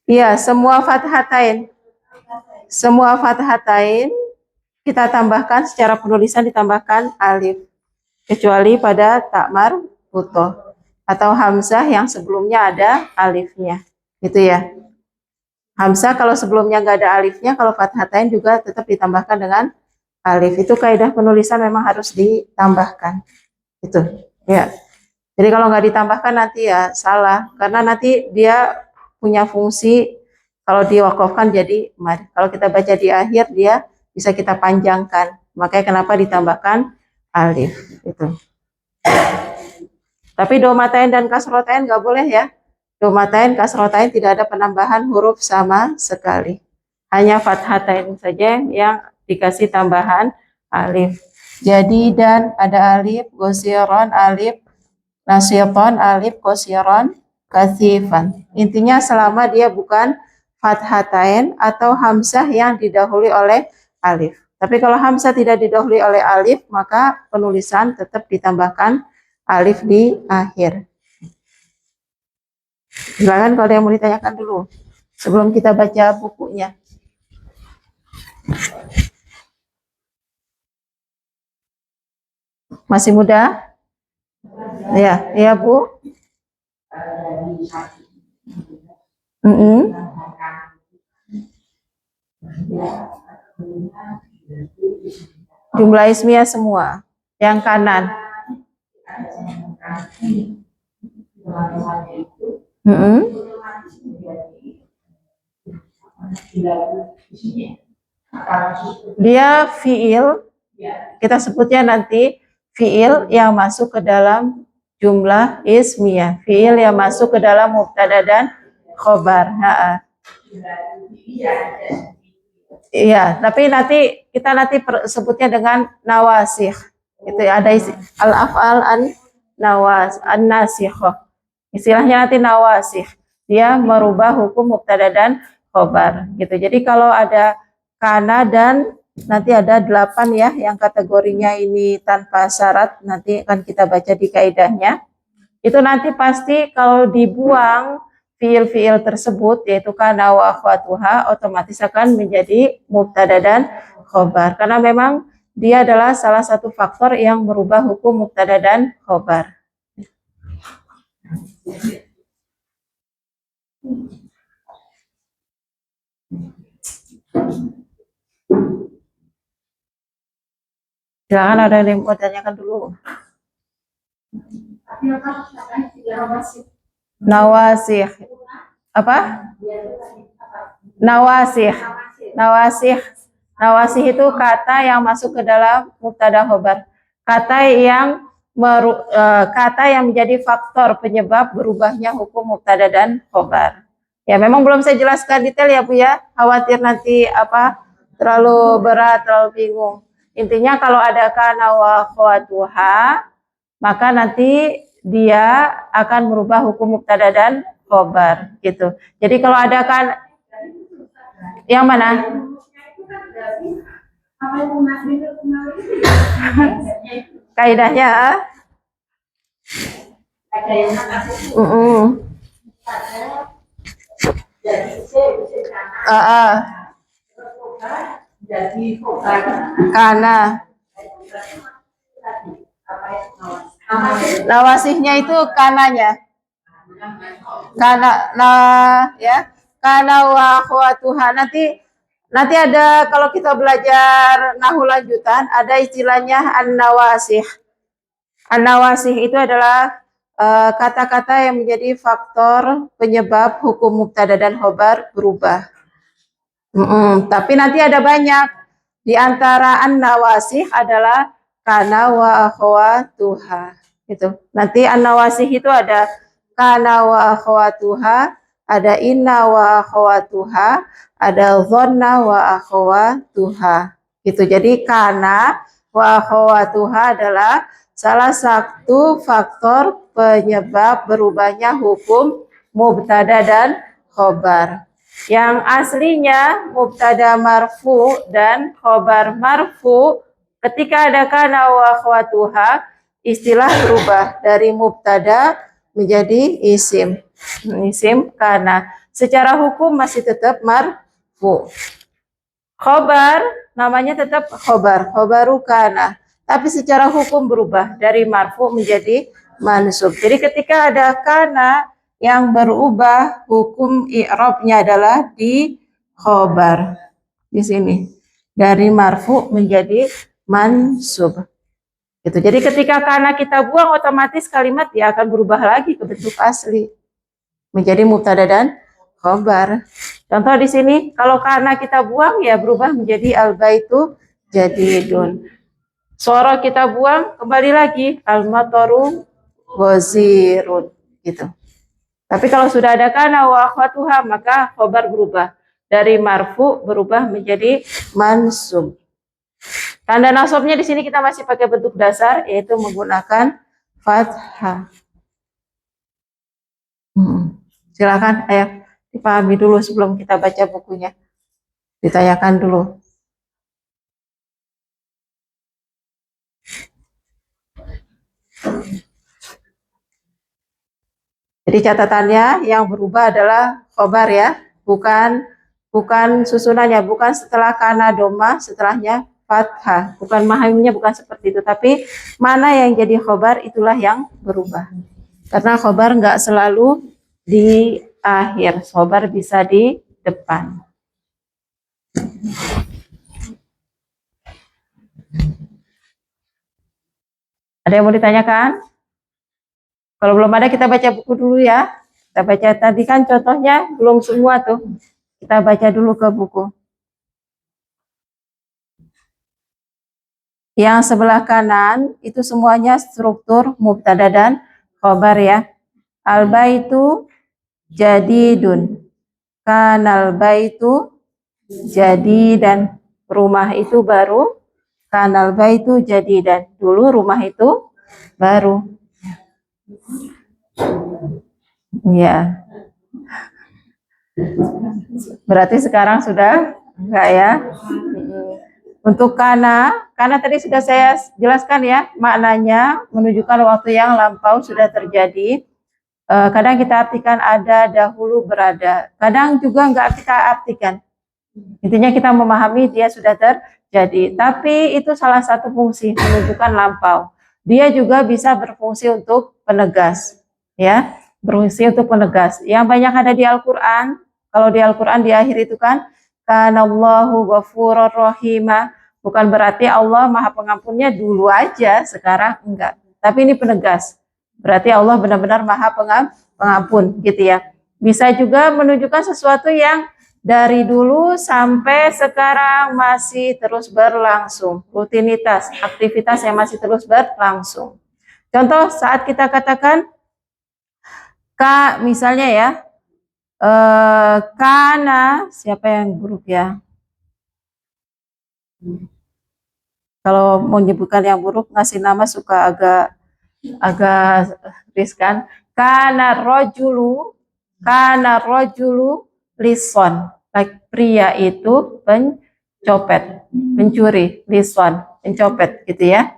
Iya, semua fathatain. Semua fathatain kita tambahkan secara penulisan, ditambahkan alif. Kecuali pada takmar butoh atau hamzah yang sebelumnya ada alifnya. Gitu ya. Hamzah kalau sebelumnya nggak ada alifnya, kalau fathatain juga tetap ditambahkan dengan alif. Itu kaidah penulisan memang harus ditambahkan. Itu ya. Jadi kalau nggak ditambahkan nanti ya salah, karena nanti dia punya fungsi kalau diwakafkan jadi mad. Kalau kita baca di akhir dia bisa kita panjangkan. Makanya kenapa ditambahkan alif itu. Tapi domatain dan kasrotain nggak boleh ya. Domatain, kasrotain tidak ada penambahan huruf sama sekali. Hanya fathatain saja yang dikasih tambahan alif. Jadi dan ada alif, gosiron alif, nasyiton alif, gosiron, kasifan. Intinya selama dia bukan fathatain atau hamzah yang didahului oleh alif. Tapi kalau hamzah tidak didahului oleh alif, maka penulisan tetap ditambahkan alif di akhir. Silakan kalau ada yang mau ditanyakan dulu sebelum kita baca bukunya. Masih muda? Ya, ya Bu. Jumlah ismiyah semua. Yang kanan. Dia fiil, kita sebutnya nanti fiil yang masuk ke dalam jumlah ismiyah, fiil yang masuk ke dalam mubtada dan khobar. Iya, tapi nanti kita sebutnya dengan nawasih. Itu ada al-af'al an-nasikh. Istilahnya nanti nawasih. Dia merubah hukum mubtada dan khobar gitu. Jadi kalau ada kana dan nanti ada 8 ya yang kategorinya ini tanpa syarat, nanti akan kita baca di kaidahnya. Itu nanti pasti kalau dibuang fiil-fiil tersebut yaitu kana wa akhwatuha otomatis akan menjadi mubtada dan khobar karena memang dia adalah salah satu faktor yang merubah hukum mubtada dan khobar. Silakan, ada yang mau tanyakan dulu. Nawasih. Apa? Nawasih. Nawasih. Nawasih itu kata yang masuk ke dalam mubtada khobar. Kata yang menjadi faktor penyebab berubahnya hukum mubtada dan khobar. Ya, memang belum saya jelaskan detail ya Bu ya. Khawatir nanti terlalu berat, terlalu bingung. Intinya kalau ada kana wa akhwatuha, maka nanti dia akan merubah hukum mubtada dan khobar gitu. Jadi kalau ada kan yang mana? Kaidahnya Mm-mm. Ah, ah. Kana. Nawasihnya itu kananya. Kana ya. Kana wa akhwatuha. Nanti ada kalau kita belajar nahu lanjutan ada istilahnya an-nawasih. An-nawasih itu adalah kata-kata yang menjadi faktor penyebab hukum mubtada dan khobar berubah. Tapi nanti ada banyak. Di antara an-nawasih adalah kana wa akhwatuha. Gitu. Nanti an-nawasih itu ada kana wa akhwatuha, ada inna wa akhwatuha, ada dhonna wa akhwatuha. Gitu. Jadi kana wa akhwatuha adalah salah satu faktor penyebab berubahnya hukum mubtada dan khobar. Yang aslinya mubtada marfu dan khobar marfu, ketika ada kana wa akhwatuha, istilah berubah dari mubtada menjadi isim. Isim kana. Secara hukum masih tetap marfu. Khobar namanya tetap khobar, khobaru kana. Tapi secara hukum berubah dari marfu menjadi mansub. Jadi ketika ada kana yang berubah, hukum i'rabnya adalah di khobar. Di sini. Dari marfu menjadi mansub. Gitu. Jadi ketika kana kita buang, otomatis kalimat dia akan berubah lagi ke bentuk asli. Menjadi mubtada dan khobar. Contoh di sini, kalau kana kita buang, ya berubah menjadi al-baitu jadidun. Suara kita buang, kembali lagi al-mataru ghazirun. Gitu. Tapi kalau sudah ada kana wa akhwatuha, maka khobar berubah. Dari marfu berubah menjadi mansub. Tanda nasabnya di sini kita masih pakai bentuk dasar, yaitu menggunakan fathah. Silakan, ayo dipahami dulu sebelum kita baca bukunya. Ditanyakan dulu. Jadi catatannya yang berubah adalah khobar ya, bukan susunannya, bukan setelah kana doma, setelahnya fathah, bukan mahamnya, bukan seperti itu, tapi mana yang jadi khobar itulah yang berubah. Karena khobar nggak selalu di akhir, khobar bisa di depan. Ada yang mau ditanyakan? Kalau belum ada, kita baca buku dulu ya. Kita baca tadi kan contohnya belum semua tuh. Kita baca dulu ke buku. Yang sebelah kanan itu semuanya struktur mubtada dan khobar ya. Al-baitu jadidun. Kanal baitu jadi dan rumah itu baru. Kanal baitu jadi dan dulu rumah itu baru. Ya. Berarti sekarang sudah enggak ya? Untuk kana tadi sudah saya jelaskan ya, maknanya menunjukkan waktu yang lampau sudah terjadi. Kadang kita artikan ada, dahulu, berada. Kadang juga enggak kita artikan. Intinya kita memahami dia sudah terjadi. Tapi itu salah satu fungsi menunjukkan lampau. Dia juga bisa berfungsi untuk penegas, ya, berfungsi untuk penegas. Yang banyak ada di Al-Quran, kalau di Al-Quran di akhir itu kan, kanallahu ghafurur rahimah, bukan berarti Allah maha pengampunnya dulu aja, sekarang enggak. Tapi ini penegas, berarti Allah benar-benar maha pengampun, gitu ya. Bisa juga menunjukkan sesuatu yang dari dulu sampai sekarang masih terus berlangsung. Rutinitas, aktivitas yang masih terus berlangsung. Contoh saat kita katakan misalnya ya, kana, siapa yang buruk ya? Kalau mau menyebutkan yang buruk, ngasih nama suka agak riskan. Kana rojulu lison. Pria itu pencopet, pencuri, lison, pencopet gitu ya.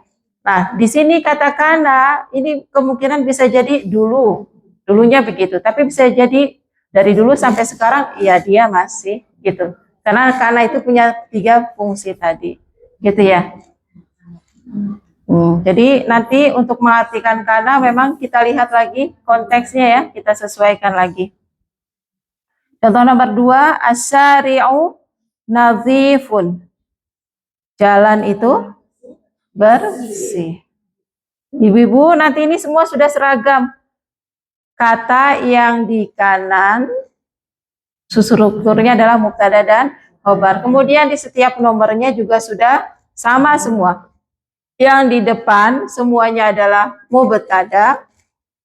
Nah, di sini kata kana ini kemungkinan bisa jadi dulunya begitu, tapi bisa jadi dari dulu sampai sekarang ya dia masih gitu. Karena kana itu punya 3 fungsi tadi, gitu ya. Jadi nanti untuk mengartikan kana memang kita lihat lagi konteksnya ya, kita sesuaikan lagi. Contoh nomor 2, asyari'u nazifun. Jalan itu bersih. Ibu-ibu, nanti ini semua sudah seragam. Kata yang di kanan strukturnya adalah mubtada dan khobar. Kemudian di setiap nomornya juga sudah sama semua. Yang di depan semuanya adalah mubtada.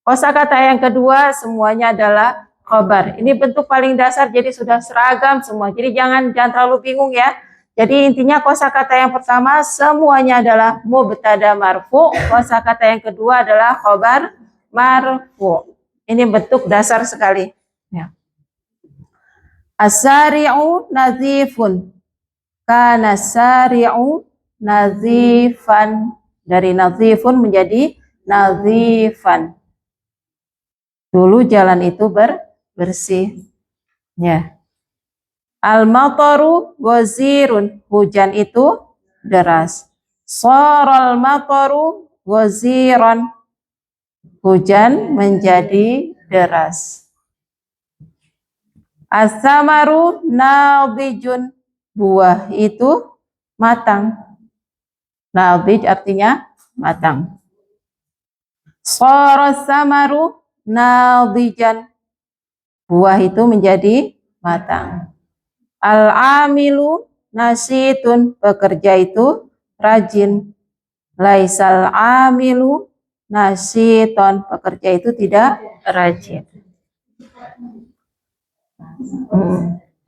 Kosakata yang kedua semuanya adalah khobar. Ini bentuk paling dasar, jadi sudah seragam semua. Jadi jangan terlalu bingung ya. Jadi intinya kosakata yang pertama semuanya adalah mubtada marfu. Kosakata yang kedua adalah khobar marfu. Ini bentuk dasar sekali. Ya. As-sari'u nazifun. Kana sari'u nazifan. Dari nazifun menjadi nazifan. Dulu jalan itu bersih. Ya. Al-mataru wazirun. Hujan itu deras. Saral mataru waziran. Hujan menjadi deras. As-samaru nadijun. Buah itu matang. Nadij artinya matang. Saras samaru nadijan. Buah itu menjadi matang. Al-amilu nasitun. Pekerja itu rajin. Laisal amilu nasiton. Pekerja itu tidak rajin.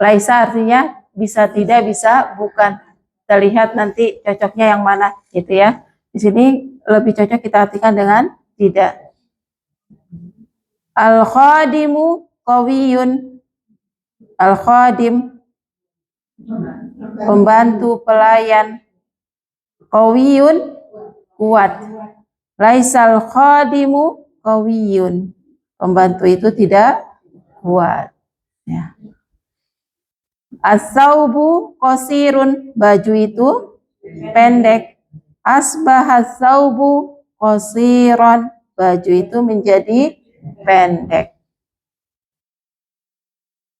Laisa artinya bisa tidak, bisa bukan. Kita lihat nanti cocoknya yang mana gitu ya. Di sini lebih cocok kita artikan dengan tidak. Al-khadimu qawiyun. Al-khadim pembantu pelayan. Qawiyun kuat. Laisal khadimu qawiyun. Pembantu itu tidak kuat. Ya. As-saubu qasirun. Baju itu pendek. Asbahas saubu qasiran. Baju itu menjadi pendek.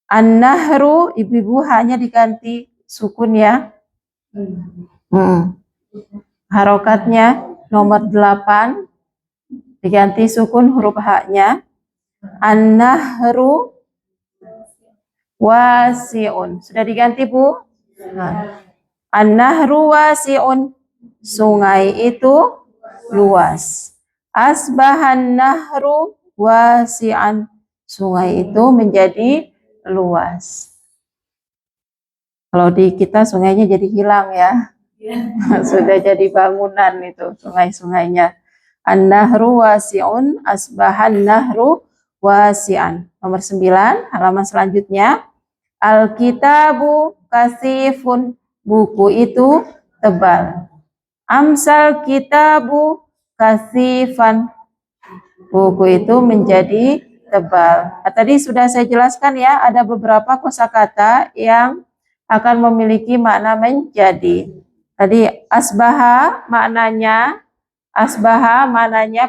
An-nahru, ibu-ibu hanya diganti sukun ya. Harokatnya nomor 8 diganti sukun huruf haknya. An-nahru wasi'un. Sudah diganti, Bu? An-nahru wasi'un. Sungai itu luas. Asbahan nahru wasi'an. Sungai itu menjadi luas. Kalau di kita sungainya jadi hilang ya. Sudah jadi bangunan itu sungai-sungainya. An-nahru wasi'un. Asbahan nahru wasi'an. Nomor 9, halaman selanjutnya. Al-kitabu kasifun. Buku itu tebal. Amsal kitabu kasifan. Buku itu menjadi tebal. Tadi sudah saya jelaskan ya, ada beberapa kosakata yang akan memiliki makna menjadi. Tadi asbaha maknanya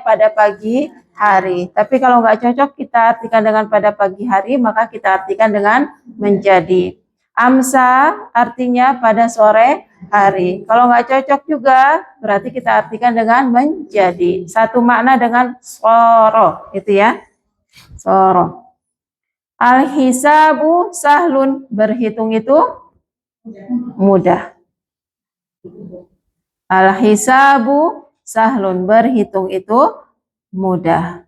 pada pagi hari. Tapi kalau nggak cocok kita artikan dengan pada pagi hari, maka kita artikan dengan menjadi. Amsa artinya pada sore hari. Kalau nggak cocok juga, berarti kita artikan dengan menjadi. Satu makna dengan soro, gitu ya. Soro. Al-hisabu sahlun. Berhitung itu mudah. Al-hisabu sahlun. Berhitung itu mudah.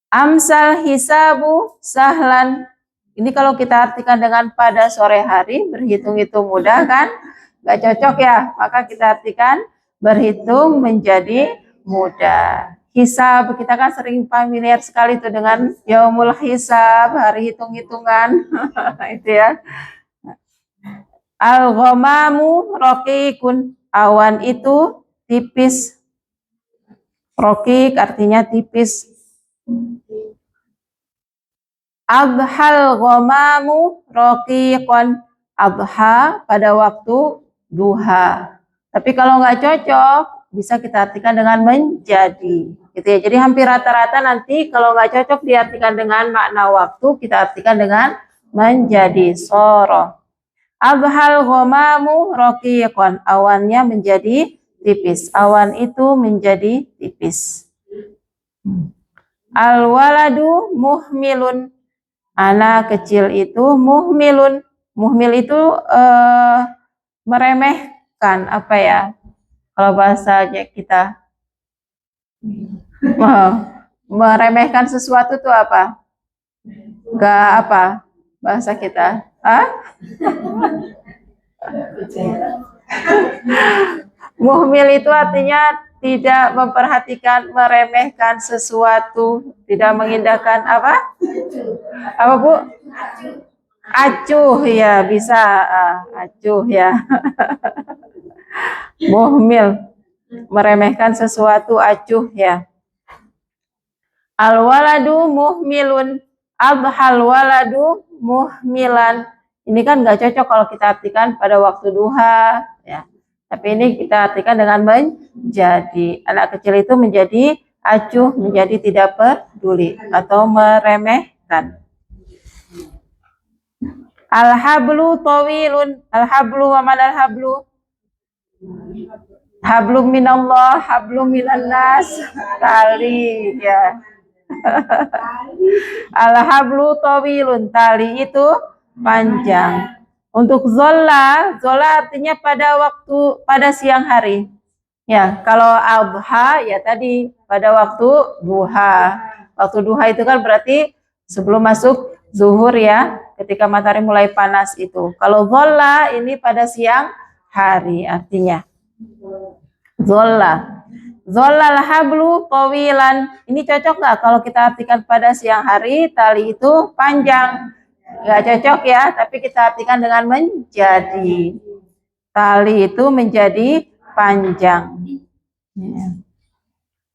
Amsal hisabu sahlan. Ini kalau kita artikan dengan pada sore hari, berhitung itu mudah kan? Gak cocok ya, maka kita artikan berhitung menjadi mudah. Hisab, kita kan sering familiar sekali itu dengan yaumul hisab, hari hitung-hitungan. Itu ya. Al-ghamamu raqiqun. Awan itu tipis. Rokik artinya tipis. Adhal ghamamu rokiqon. Adha pada waktu duha. Tapi kalau nggak cocok, bisa kita artikan dengan menjadi. Gitu ya. Jadi hampir rata-rata nanti kalau nggak cocok diartikan dengan makna waktu, kita artikan dengan menjadi. Soro. Adhal ghamamu rokiqon. Awannya menjadi tipis. Awan itu menjadi tipis. Al-waladu muhmilun. Anak kecil itu muhmilun. Muhmil itu meremehkan, apa ya? Kalau bahasanya kita meremehkan sesuatu itu apa? Gak apa bahasa kita? Hah? Muhmil itu artinya tidak memperhatikan, meremehkan sesuatu, tidak mengindahkan apa? Apa Bu? Acuh ya, bisa acuh ya. Muhmil, meremehkan sesuatu, acuh ya. Al-waladu muhmilun, adhal waladu muhmilan. Ini kan nggak cocok kalau kita artikan pada waktu duha ya. Tapi ini kita artikan dengan menjadi. Anak kecil itu menjadi acuh, menjadi tidak peduli atau meremehkan. Al-hablu tawilun. Al-hablu wa man al-hablu? Hablum minallah, hablum minannas. Tali ya. Al-hablu tawilun. Tali itu panjang. Untuk zola, zola artinya pada waktu, pada siang hari. Ya, kalau adha ya tadi pada waktu duha. Waktu duha itu kan berarti sebelum masuk zuhur ya, ketika matahari mulai panas itu. Kalau zola ini pada siang hari artinya. Zola. Zola hablu tawilan. Ini cocok nggak kalau kita artikan pada siang hari, tali itu panjang. Nggak cocok ya, tapi kita artikan dengan menjadi. Tali itu menjadi panjang.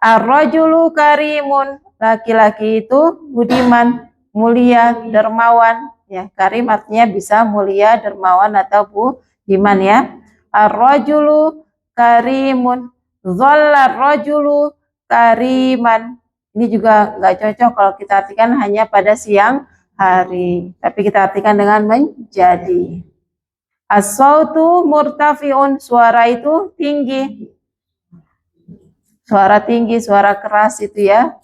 Ar-rajulu karimun. Laki-laki itu budiman, mulia, dermawan. Ya, karim artinya bisa mulia, dermawan atau budiman ya. Ar-rajulu karimun. Dhalla ar-rajulu kariman. Ini juga nggak cocok kalau kita artikan hanya pada siang hari, tapi kita artikan dengan menjadi. As-sautu murtafiun, suara itu tinggi. Suara tinggi, suara keras itu ya.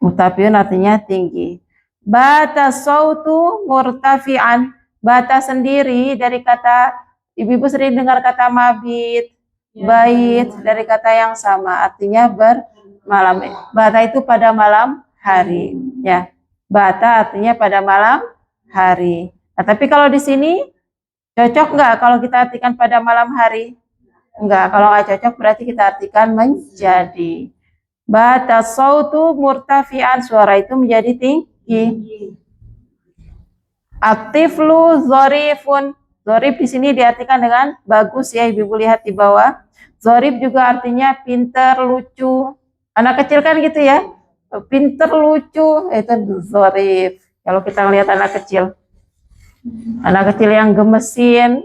Murtafiun artinya tinggi. Bata sautu murtafian. Bata sendiri dari kata, ibu-ibu sering dengar kata mabit, bait, dari kata yang sama, artinya bermalam. Bata itu pada malam hari ya. Bata artinya pada malam hari. Nah, tapi kalau di sini cocok nggak kalau kita artikan pada malam hari? Enggak, kalau nggak cocok berarti kita artikan menjadi. Bata sautu murtafian, suara itu menjadi tinggi. Aktiflu zorifun. Zorif di sini diartikan dengan bagus ya, ibu lihat di bawah. Zorif juga artinya pintar, lucu. Anak kecil kan gitu ya, pintar, lucu, itu zorif. Kalau kita lihat anak kecil yang gemesin,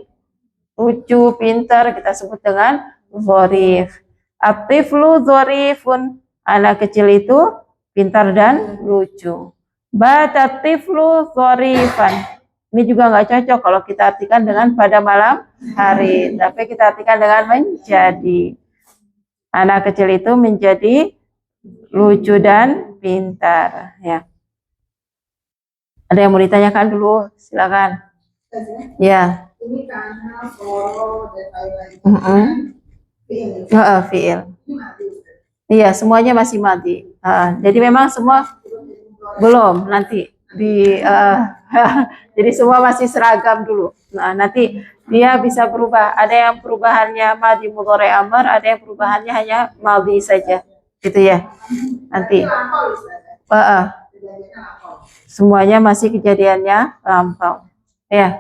lucu, pintar, kita sebut dengan zorif. Atiflu zorifun. Anak kecil itu pintar dan lucu. Batatiflu zorifan. Ini juga nggak cocok kalau kita artikan dengan pada malam hari, tapi kita artikan dengan menjadi. Anak kecil itu menjadi lucu dan pintar. Ya. Ada yang mau ditanyakan dulu? Silakan. Ya. Ini karena soro dan fiil. Iya, semuanya masih mati. Jadi memang semua belum nanti di jadi semua masih seragam dulu. Nah, nanti dia bisa berubah. Ada yang perubahannya madi mudhari amr, ada yang perubahannya hanya madi saja. Gitu ya. Nanti. Semuanya masih kejadiannya lampau. Ya.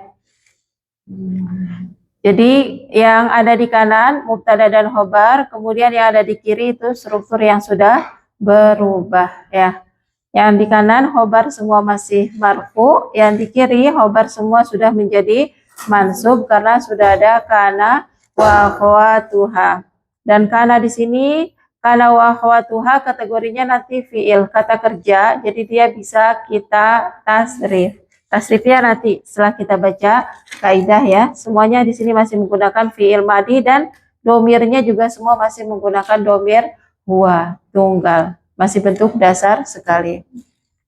Jadi yang ada di kanan mubtada dan khobar, kemudian yang ada di kiri itu struktur yang sudah berubah ya. Yang di kanan khobar semua masih marfu, yang di kiri khobar semua sudah menjadi mansub karena sudah ada kana wa akhwatuha. Dan kana di sini kana wa akhwatuha kategorinya nanti fiil, kata kerja, jadi dia bisa kita tasrif. Tasrifnya nanti setelah kita baca kaidah ya. Semuanya di sini masih menggunakan fiil madi dan domirnya juga semua masih menggunakan domir huwa tunggal. Masih bentuk dasar sekali.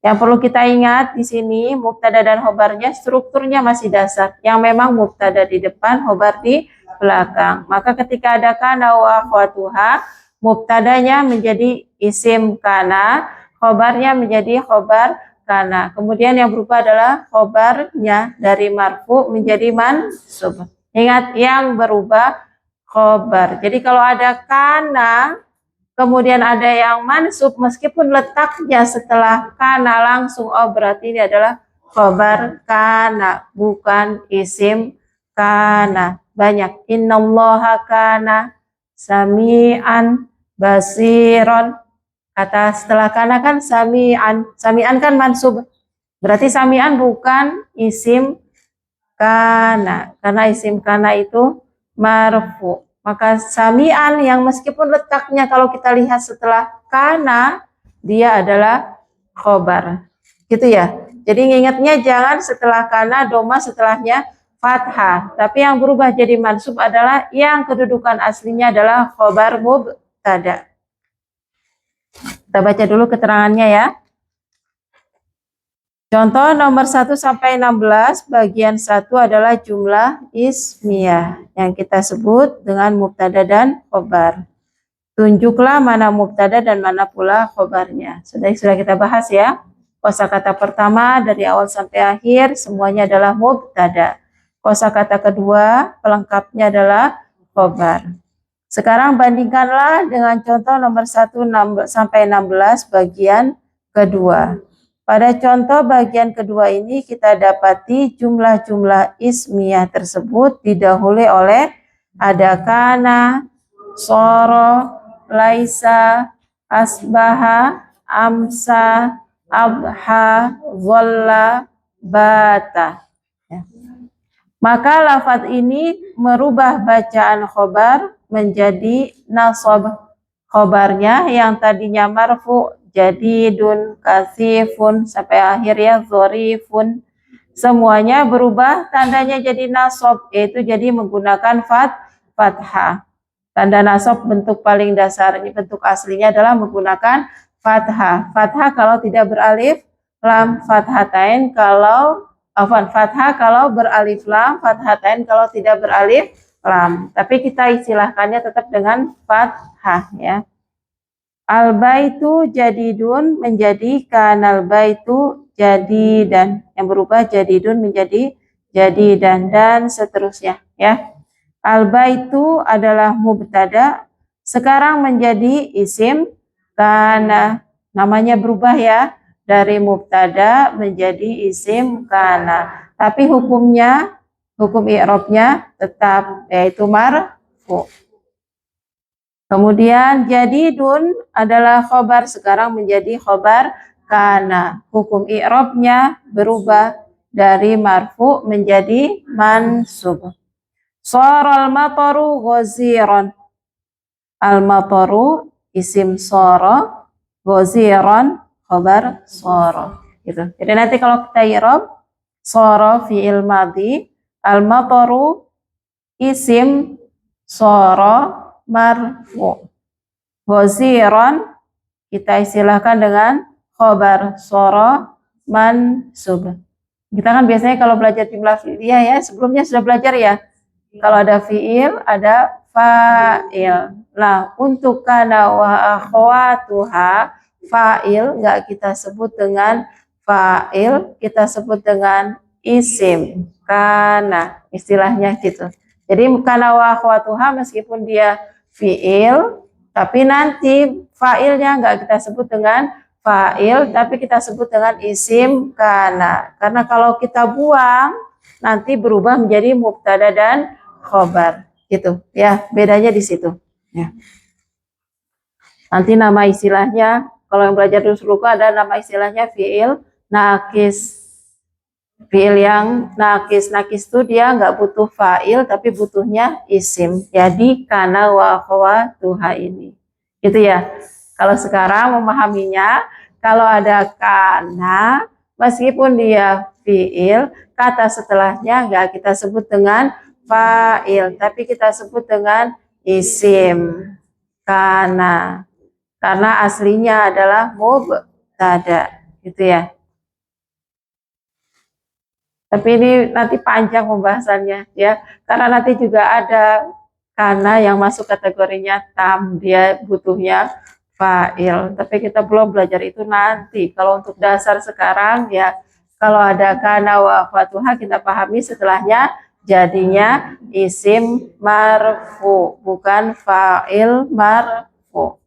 Yang perlu kita ingat di sini mubtada dan khobarnya strukturnya masih dasar. Yang memang mubtada di depan, khobar di belakang. Maka ketika ada kana wa akhwatuha, mubtadanya menjadi isim kana, khobarnya menjadi khobar kana. Kemudian yang berubah adalah khobarnya dari marfu menjadi mansub. Ingat yang berubah khobar. Jadi kalau ada kana, kemudian ada yang mansub, meskipun letaknya setelah kana langsung, oh berarti ini adalah khobar kana, bukan isim kana. Banyak. Innallaha kana sami'an basiron. Kata setelah kana kan sami'an. Sami'an kan mansub. Berarti sami'an bukan isim kana. Karena isim kana itu marfu. Maka sami'an yang meskipun letaknya kalau kita lihat setelah kana, dia adalah khobar. Gitu ya. Jadi ingatnya jangan setelah kana, doma setelahnya fathah. Tapi yang berubah jadi mansub adalah yang kedudukan aslinya adalah khobar mubtada. Kita baca dulu keterangannya ya. Contoh nomor 1 sampai 16 bagian 1 adalah jumlah ismiyah yang kita sebut dengan mubtada dan khobar. Tunjuklah mana mubtada dan mana pula khobarnya. Sudah kita bahas ya. Kosakata pertama dari awal sampai akhir semuanya adalah mubtada. Kosakata kedua pelengkapnya adalah khobar. Sekarang bandingkanlah dengan contoh nomor 1 sampai 16 bagian kedua. Pada contoh bagian kedua ini kita dapati jumlah-jumlah ismiyah tersebut didahului oleh ada kana, soro, laisa, asbaha, amsa, abha, zolla, bata. Ya. Maka lafaz ini merubah bacaan khobar menjadi nasab. Khobarnya yang tadinya marfu jadidun, kasifun, sampai akhir ya, zorifun. Semuanya berubah tandanya jadi nasab, yaitu jadi menggunakan fathah. Tanda nasab bentuk paling dasar, ini bentuk aslinya adalah menggunakan fathah. Fathah kalau tidak beralif lam, fathatain kalau fathah kalau beralif lam, fathatain kalau tidak beralif lam. Tapi kita istilahkannya tetap dengan fathah ya. Al-baitu jadidun menjadi kanal baitu jadidan. Yang berubah jadidun menjadi jadidan dan seterusnya ya. Al-baitu adalah mubtada, sekarang menjadi isim kana. Namanya berubah ya, dari mubtada menjadi isim kana. Tapi hukumnya, hukum i'rabnya tetap yaitu marfu. Kemudian jadidun adalah khobar, sekarang menjadi khobar kana. Hukum i'rabnya berubah dari marfu menjadi mansub. Soral mataru ghaziran. Al-mataru isim soro, ghaziran khobar soro. Gitu. Jadi nanti kalau kita i'rab soro fi'il madhi, al-mataru isim soro marfu. Ghaziran kita istilahkan dengan khobar soro mansub. Kita kan biasanya kalau belajar jumlah fi'liyah ya, sebelumnya sudah belajar ya. Kalau ada fi'il, ada fa'il. Nah, untuk kana wa akhwatuha, fa'il enggak kita sebut dengan fa'il, kita sebut dengan isim kana. Istilahnya gitu. Jadi kana wa akhwatuha meskipun dia fi'il, tapi nanti fa'ilnya enggak kita sebut dengan fa'il, tapi kita sebut dengan isim kana. Karena kalau kita buang, nanti berubah menjadi mubtada dan khobar. Gitu ya, bedanya di situ. Ya. Nanti nama istilahnya, kalau yang belajar dulu ada nama istilahnya fiil nakis. Fiil yang nakis itu dia nggak butuh fa'il tapi butuhnya isim. Jadi kana wa akhawatuha ini. Gitu ya. Kalau sekarang memahaminya, kalau ada kana, meskipun dia fiil, kata setelahnya nggak kita sebut dengan fa'il, tapi kita sebut dengan isim. Kana. Karena aslinya adalah mubtada. Gitu ya. Tapi ini nanti panjang pembahasannya ya, karena nanti juga ada karena yang masuk kategorinya tam, dia butuhnya fa'il. Tapi kita belum belajar itu nanti. Kalau untuk dasar sekarang ya, kalau ada kana wa akhwatuha kita pahami setelahnya jadinya isim marfu, bukan fa'il marfu.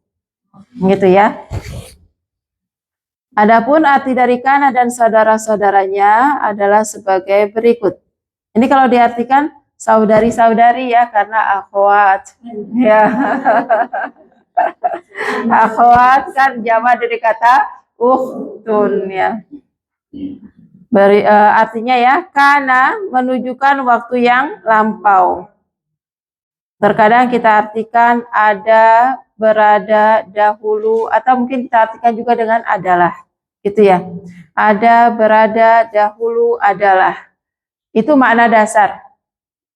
Gitu ya. Adapun arti dari kana dan saudara-saudaranya adalah sebagai berikut. Ini kalau diartikan saudari-saudari ya, karena akhwat. Ya. Akhwat kan jamak dari kata ukhtun ya. Artinya ya, kana menunjukkan waktu yang lampau. Terkadang kita artikan ada, berada, dahulu, atau mungkin kita artikan juga dengan adalah. Gitu ya. Ada, berada, dahulu, adalah. Itu makna dasar.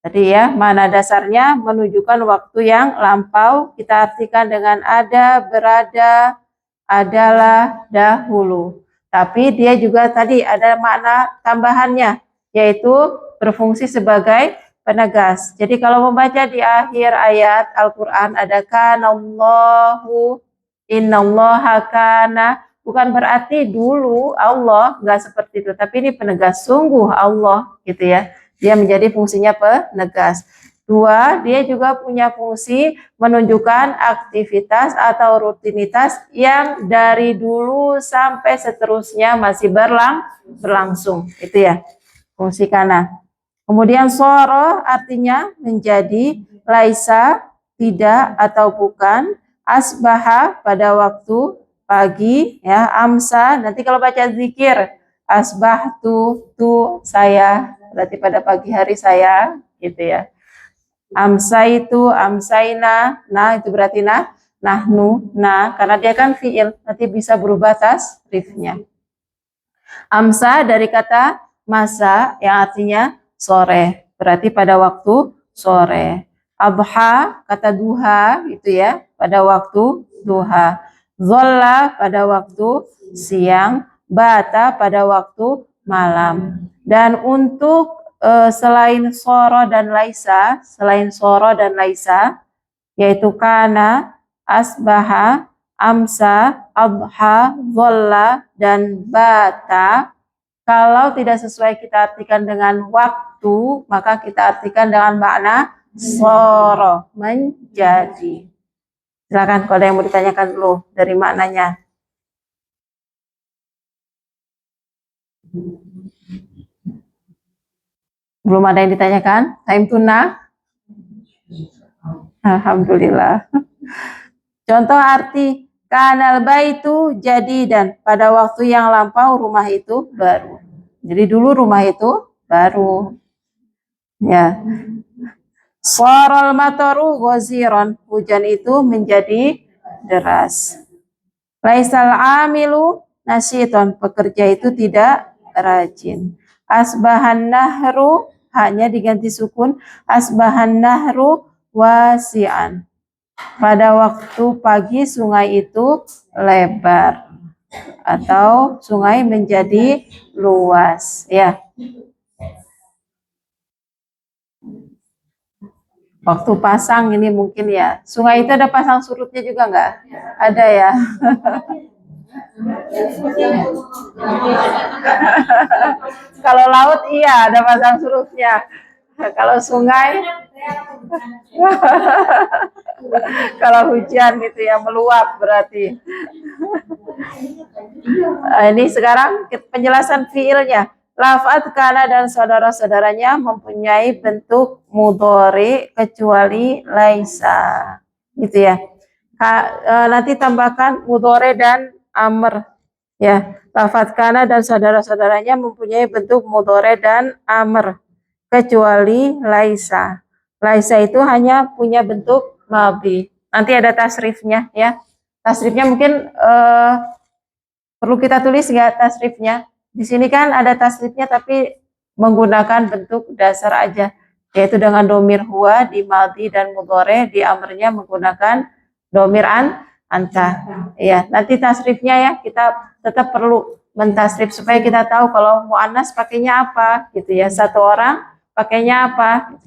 Tadi ya, makna dasarnya menunjukkan waktu yang lampau. Kita artikan dengan ada, berada, adalah, dahulu. Tapi dia juga tadi ada makna tambahannya, yaitu berfungsi sebagai penegas. Jadi kalau membaca di akhir ayat Al-Quran ada kanallahu, innallaha kana, bukan berarti dulu Allah, nggak seperti itu. Tapi ini penegas, sungguh Allah gitu ya. Dia menjadi fungsinya penegas. Dua, dia juga punya fungsi menunjukkan aktivitas atau rutinitas yang dari dulu sampai seterusnya masih berlangsung. Itu ya, fungsi kana. Kemudian soro artinya menjadi, laisa, tidak atau bukan, asbaha pada waktu pagi, ya, amsa, nanti kalau baca zikir, asbahtu, saya, berarti pada pagi hari saya, gitu ya. Amsa itu, amsaina, nah itu berarti nahnu, nah karena dia kan fiil, nanti bisa berubah tasrifnya. Amsa dari kata masa yang artinya sore, berarti pada waktu sore. Abha kata duha itu ya, pada waktu duha. Zolla pada waktu siang, bata pada waktu malam. Dan untuk selain soro dan laisa, yaitu kana, asbaha, amsa, abha, zolla, dan bata, kalau tidak sesuai kita artikan dengan waktu, maka kita artikan dengan makna soro, menjadi. Silakan kalau ada yang mau ditanyakan dulu dari maknanya. Belum ada yang ditanyakan? Time tuna? Alhamdulillah. Contoh arti kanal baitu jadi, dan pada waktu yang lampau rumah itu baru. Jadi dulu rumah itu baru. Ya. Sharol mataru ghaziran, hujan itu menjadi deras. Laisal amilu nasyiton, pekerja itu tidak rajin. Asbahan nahru, hanya diganti sukun, asbahan nahru wasi'an. Pada waktu pagi sungai itu lebar atau sungai menjadi luas, ya. Waktu pasang ini mungkin ya. Sungai itu ada pasang surutnya juga nggak? Ada ya. Kalau laut iya ada pasang surutnya. Kalau sungai, kalau hujan gitu ya meluap berarti. Ini sekarang penjelasan fiilnya. Lafaz kana dan saudara-saudaranya mempunyai bentuk mudhari kecuali laisa. Gitu ya. Nanti tambahkan mudhari dan amr. Ya, lafaz kana dan saudara-saudaranya mempunyai bentuk mudhari dan amr kecuali laisa. Laisa itu hanya punya bentuk madhi. Nanti ada tasrifnya ya. Tasrifnya mungkin perlu kita tulis nggak tasrifnya? Di sini kan ada tasrifnya tapi menggunakan bentuk dasar aja, yaitu dengan domir huwa di madhi dan mudhari, di amrnya menggunakan domir anta. Ya, nanti tasrifnya ya kita tetap perlu mentasrif supaya kita tahu kalau muannas pakainya apa gitu ya. Satu orang pakainya apa.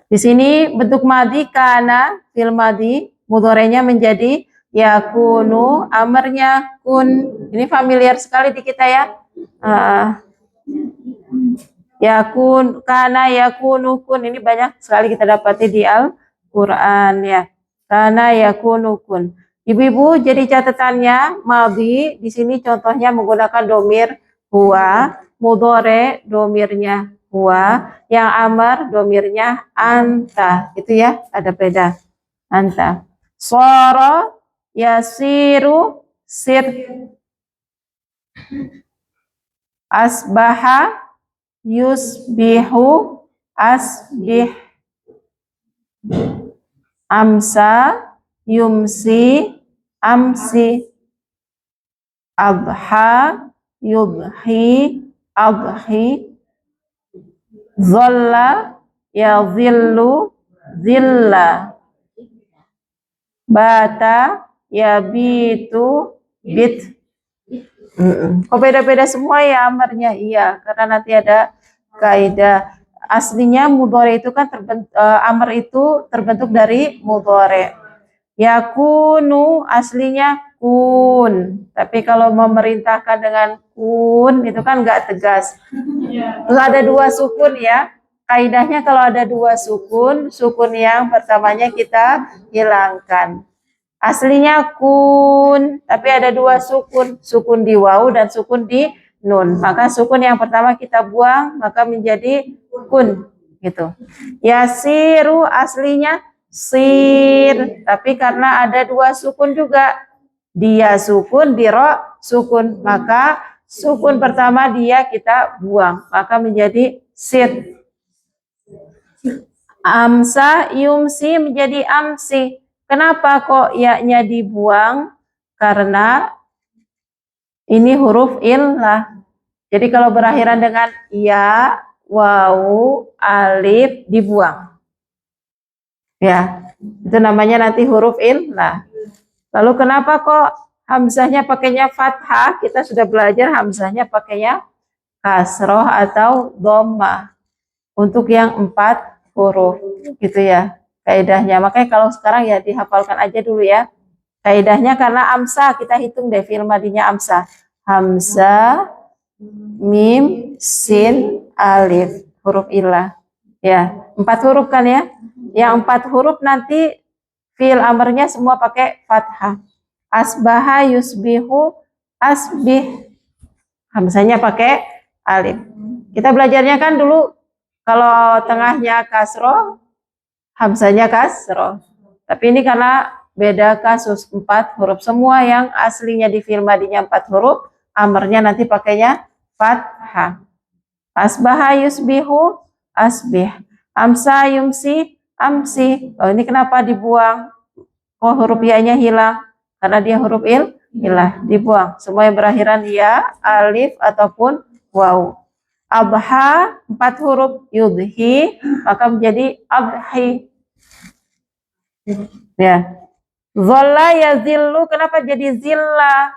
Di sini bentuk madhi kana fil madhi, mudhari'nya menjadi yakunu, amarnya kun. Ini familiar sekali di kita ya. Yakun, kana, yakunu, kun. Ini banyak sekali kita dapati di Al-Quran ya. Kana, yakunu, kun. Ibu-ibu jadi catatannya madhi di sini contohnya menggunakan domir huwa, mudhari domirnya huwa, yang amar domirnya anta. Itu ya, ada beda. Anta. Soro yasiru sir, asbaha yusbihu asbih, amsa yumsi amsi, adha yudhi adhi, dhalla yadhillu dhilla, bata yabitu bit. Kok beda-beda semua ya amarnya? Iya, karena nanti ada kaidah. Aslinya mudhari itu kan amar itu terbentuk dari mudhari. Yakunu aslinya kun. Tapi kalau memerintahkan dengan kun itu kan nggak tegas. Terus ada dua sukun ya. Kaidahnya kalau ada dua sukun, sukun yang pertamanya kita hilangkan. Aslinya kun, tapi ada dua sukun, sukun di waw dan sukun di nun. Maka sukun yang pertama kita buang, maka menjadi kun, gitu. Yasiru aslinya sir, tapi karena ada dua sukun juga, dia sukun, di ro sukun, maka sukun pertama dia kita buang, maka menjadi sir. Amsa yumsi menjadi amsi. Kenapa kok ya-nya dibuang? Karena ini huruf illah. Jadi kalau berakhiran dengan ya, waw, alif dibuang. Ya, itu namanya nanti huruf illah. Lalu kenapa kok hamzahnya pakainya fathah? Kita sudah belajar hamzahnya pakainya kasroh atau dhammah. Untuk yang 4 huruf gitu ya kaidahnya. Makanya kalau sekarang ya dihafalkan aja dulu ya kaidahnya, karena amsa kita hitung deh fi'il madinya amsa, hamzah, mim, sin, alif, huruf ilah ya, 4 huruf kan ya. Yang 4 huruf nanti fi'il amarnya semua pakai fathah. Asbaha yusbihu asbih, hamzahnya pakai alif. Kita belajarnya kan dulu kalau tengahnya kasroh, hamzahnya kasroh. Tapi ini karena beda kasus, 4 huruf. Semua yang aslinya di fi'il madinya 4 huruf, amarnya nanti pakainya fathah. Asbaha yusbihu asbih, amsa yumsi amsi. Oh, ini kenapa dibuang? Oh, huruf ya-nya hilang karena dia huruf ilah, dibuang. Semua yang berakhiran ya, alif ataupun waw. Abha 4 huruf, yudhi maka menjadi abhi ya. Dhalla yazillu, kenapa jadi zilla?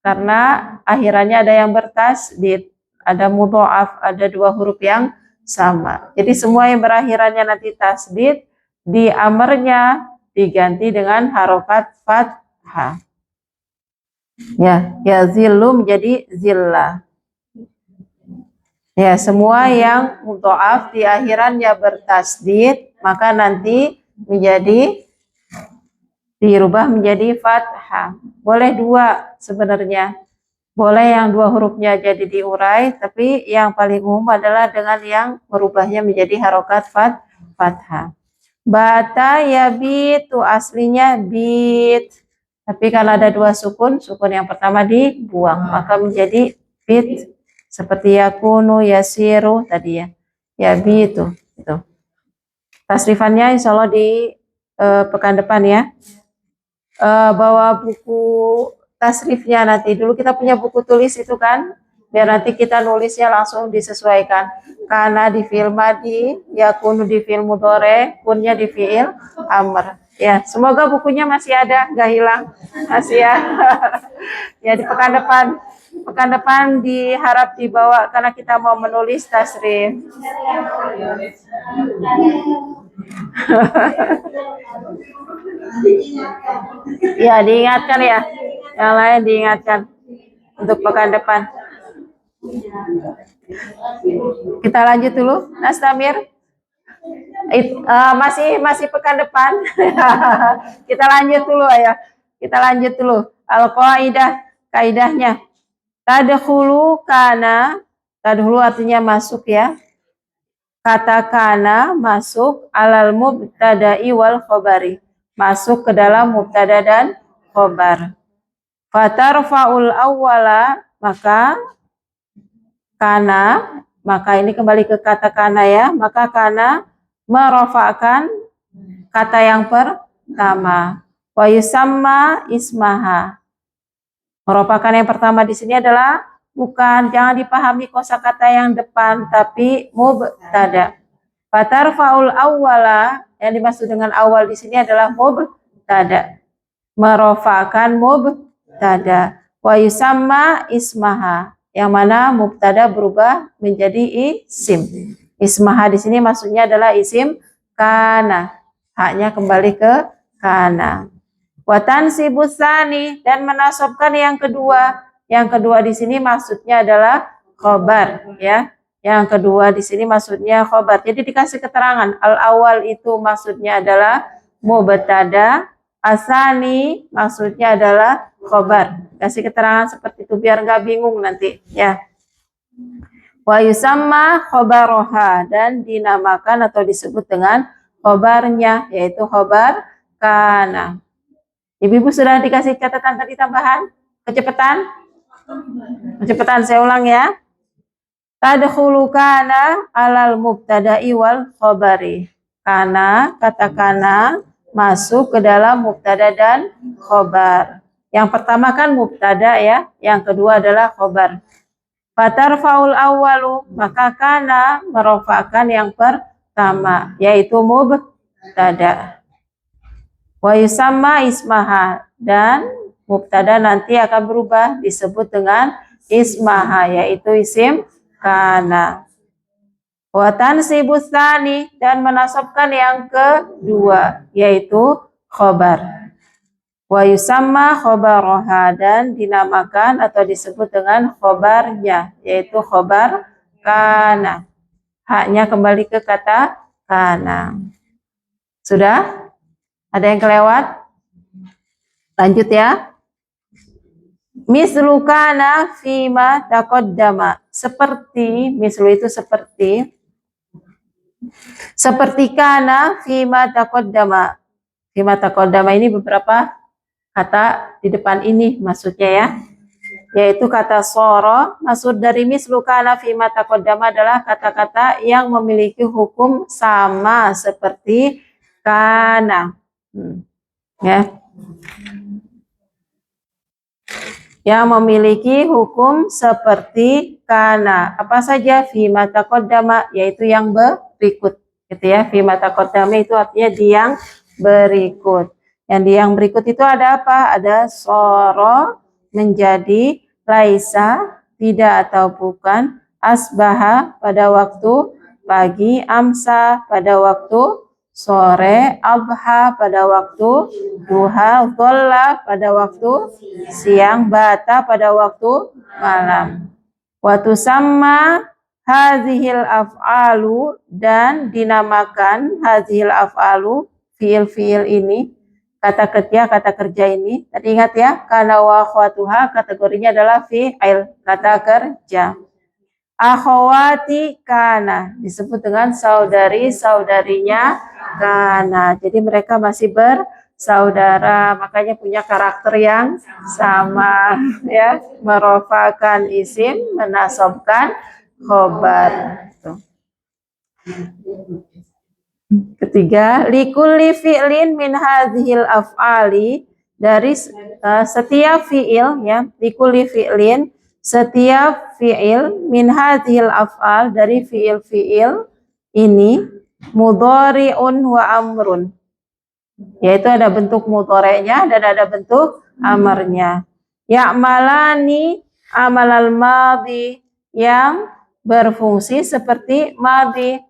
Karena akhirannya ada yang bertasdid, ada mudhoaf, ada 2 huruf yang sama. Jadi semua yang berakhirannya nanti tasdid, di amarnya diganti dengan harokat fathah ya, yazillu menjadi zillah. Ya, semua yang mudhoaf di akhirannya bertasdid, maka nanti menjadi dirubah menjadi fathah. Boleh 2 sebenarnya. Boleh yang dua hurufnya jadi diurai, tapi yang paling umum adalah dengan yang merubahnya menjadi harokat fathah. Bata yabitu aslinya bit. Tapi kalau ada dua sukun, sukun yang pertama dibuang, maka menjadi bit. Seperti yakunu, yasiru tadi ya. Yabitu. Itu. Tasrifannya insya Allah di pekan depan ya. Bawa buku tasrifnya nanti. Dulu kita punya buku tulis itu kan, biar nanti kita nulisnya langsung disesuaikan. Karena di fi'il madi, yakunu di fi'il mudhore, kunnya di fi'il amr. Ya, semoga bukunya masih ada, nggak hilang, masih ya. Ya di pekan depan diharap dibawa karena kita mau menulis tasrif. Ya, diingatkan ya. Yang lain diingatkan untuk pekan depan. Kita lanjut dulu, Nastamir. Masih pekan depan. Kita lanjut dulu ya. Kita lanjut dulu. Al-qaidah, kaidahnya. Tadkhulu kana, tadkhulu artinya masuk ya. Kata kana masuk alal mubtada'i wal khobari. Masuk ke dalam mubtada dan khobar. Fatarfa'ul awwala, maka kana, maka ini kembali ke kata kana ya, maka kana merofakkan kata yang pertama. Wa yusamma ismaha. Merupakan yang pertama di sini adalah bukan, jangan dipahami kosakata yang depan, tapi mubtada. Fatarfa'ul awwala, yang dimaksud dengan awal di sini adalah mubtada. Merofakan mubtada. Wa yusamma ismaha, yang mana mubtada berubah menjadi isim. Ismaha di sini maksudnya adalah isim kana. Haknya kembali ke kana. Watan sibusani, dan menasobkan yang kedua. Yang kedua di sini maksudnya adalah khobar ya. Yang kedua di sini maksudnya khobar. Jadi dikasih keterangan al awal itu maksudnya adalah mubtada, asani maksudnya adalah khobar. Kasih keterangan seperti itu biar nggak bingung nanti ya. Wa yusamma khobaroha, dan dinamakan atau disebut dengan khobarnya, yaitu khobar kana. Ibu-ibu sudah dikasih catatan tadi tambahan? Kecepatan? Kecepatan saya ulang ya. Tadkhulu kana alal mubtada'i wal khobari. Kana, kata kana masuk ke dalam mubtada dan khobar. Yang pertama kan mubtada ya, yang kedua adalah khobar. Fatarfaul awwalu, maka kana merofakan yang pertama, yaitu mubtada. Wa yusamma ismaha, dan mubtada nanti akan berubah disebut dengan ismaha, yaitu isim kana. Wa tansibus tsani, dan menasabkan yang kedua, yaitu khobar. Wa yusamma khobaroha, dan dinamakan atau disebut dengan khobarnya, yaitu khobar kana. Haknya kembali ke kata kana. Sudah? Ada yang kelewat? Lanjut ya. Mislu kana fima taqaddama. Seperti, mislu itu seperti. Seperti kana fima taqaddama. Fima taqaddama ini beberapa kata di depan ini maksudnya ya. Yaitu kata soro. Maksud dari mislu kana fima taqaddama adalah kata-kata yang memiliki hukum sama seperti kana. Ya. Yang memiliki hukum seperti kana. Apa saja? Fima taqaddama, yaitu yang berikut. Gitu ya. Fima taqaddama itu artinya di yang berikut. Yang di yang berikut itu ada apa? Ada soro, menjadi, laisa, tidak atau bukan, asbaha pada waktu pagi, amsa pada waktu sore, abha pada waktu duha, dholla pada waktu siang, bata pada waktu malam. Waktu sama hazihil af'alu, dan dinamakan hazihil af'alu, fiil-fiil ini kata kerja ini. Tadi ingat ya, kana wa akhwatuha kategorinya adalah fi'il, kata kerja. Akhwati kana disebut dengan saudari-saudarinya kana. Jadi mereka masih bersaudara, makanya punya karakter yang sama ya, merofakan isim, menasobkan khobar. Ketiga, likulli fi'lin min hadhil af'ali, dari setiap fi'il ya, likulli fi'lin, setiap fi'il min hadhil af'al, dari fi'il-fi'il ini, mudhari'un wa amrun, yaitu ada bentuk mudhari'nya dan ada bentuk amarnya. Ya'malani amalal madhi, yang berfungsi seperti madhi.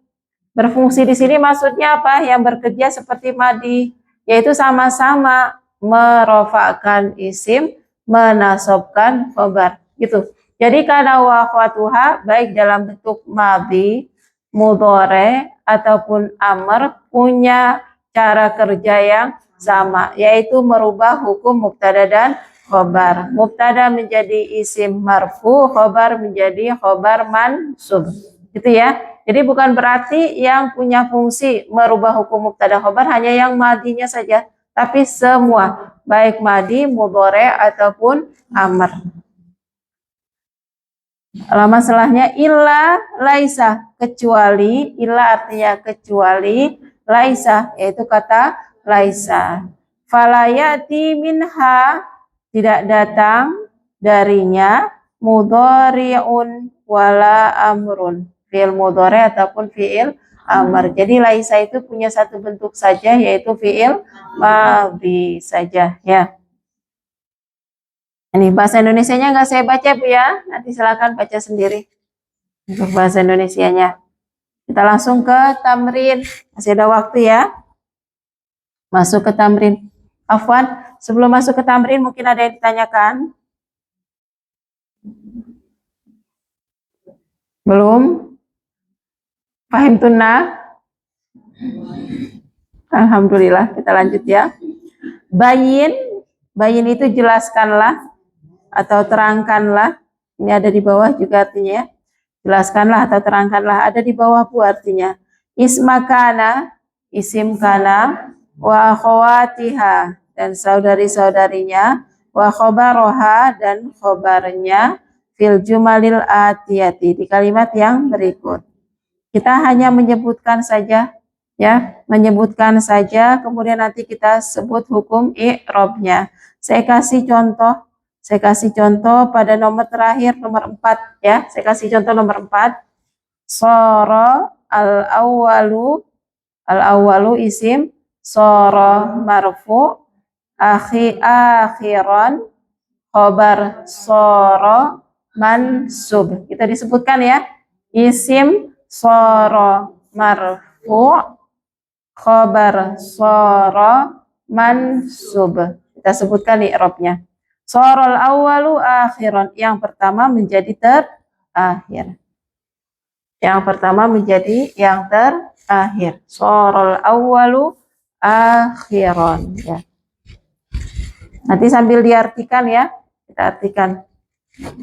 Berfungsi di sini maksudnya apa? Yang bekerja seperti madi, yaitu sama-sama merofakkan isim, menasobkan khobar. Gitu. Jadi kana wa akhwatuha baik dalam bentuk madi, mudhore ataupun amr punya cara kerja yang sama, yaitu merubah hukum mubtada dan khobar. Mubtada menjadi isim marfu, khobar menjadi khobar mansub. Gitu ya. Jadi bukan berarti yang punya fungsi merubah hukum mubtada khobar hanya yang madinya saja, tapi semua, baik madi, mudhore ataupun amr. Halaman setelahnya illa laisa, kecuali, illa artinya kecuali, laisa yaitu kata laisa. Falayati minha, tidak datang darinya, mudhari'un wala amrun, fi'il mudhari ataupun fi'il amr. Jadi laisa itu punya satu bentuk saja, yaitu fi'il madhi saja ya. Ini bahasa Indonesianya nggak saya baca Bu ya, nanti silakan baca sendiri untuk bahasa Indonesianya. Kita langsung ke tamrin, masih ada waktu ya. Masuk ke tamrin. Afwan, sebelum masuk ke tamrin mungkin ada yang ditanyakan? Belum? Paham tunna? Alhamdulillah, kita lanjut ya. Bayin, bayin itu jelaskanlah atau terangkanlah. Ini ada di bawah juga artinya ya. Jelaskanlah atau terangkanlah, ada di bawah Bu artinya. Ismakana, isim kana, wa akhwatiha, dan saudari-saudarinya, wa khobaroha, dan khobarnya, fil jumalil atiyati, di kalimat yang berikut. Kita hanya menyebutkan saja ya, menyebutkan saja, kemudian nanti kita sebut hukum i'rabnya. Saya kasih contoh pada nomor terakhir, nomor 4 ya. Saya kasih contoh nomor 4. Soro al-awwalu isim, soro marfu, akhiran, khobar soro mansub. Kita disebutkan ya. Isim soro marfu, khobar soro mansub. Kita sebutkan i'rabnya. Sorol awalu akhiran, yang pertama menjadi terakhir. Yang pertama menjadi yang terakhir. Sorol awalu akhiran ya. Nanti sambil diartikan ya, kita artikan.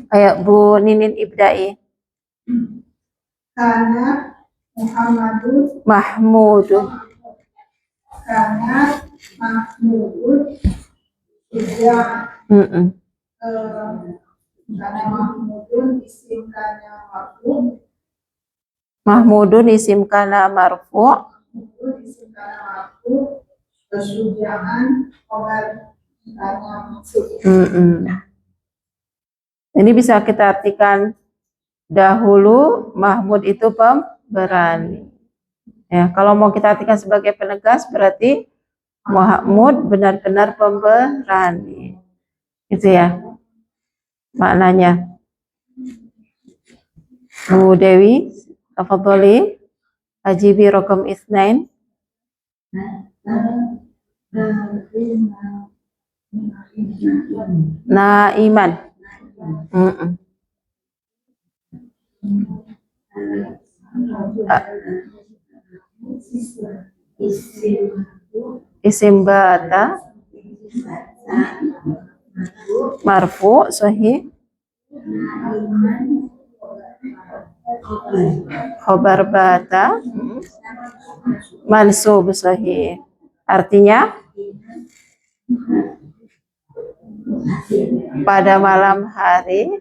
Kayak Bu Ninin ibdai. Kana Muhammadun Mahmudun. Kana Mahmudun juga karena Mahmudun isim kana marfu. Mahmudun isim kana marfu. Mahmudun isim kana marfu. Kesujahan khobar kana mansub. Ini bisa kita artikan dahulu Mahmud itu pemberani. Ya, kalau mau kita artikan sebagai penegas berarti Mahmud benar-benar pemberani. Itu ya maknanya. Bu Dewi, tafadholi, ajibi raqam 2. Naiman. Isim bata Marfu sahih. Khobar bata mansub sahih. Artinya pada malam hari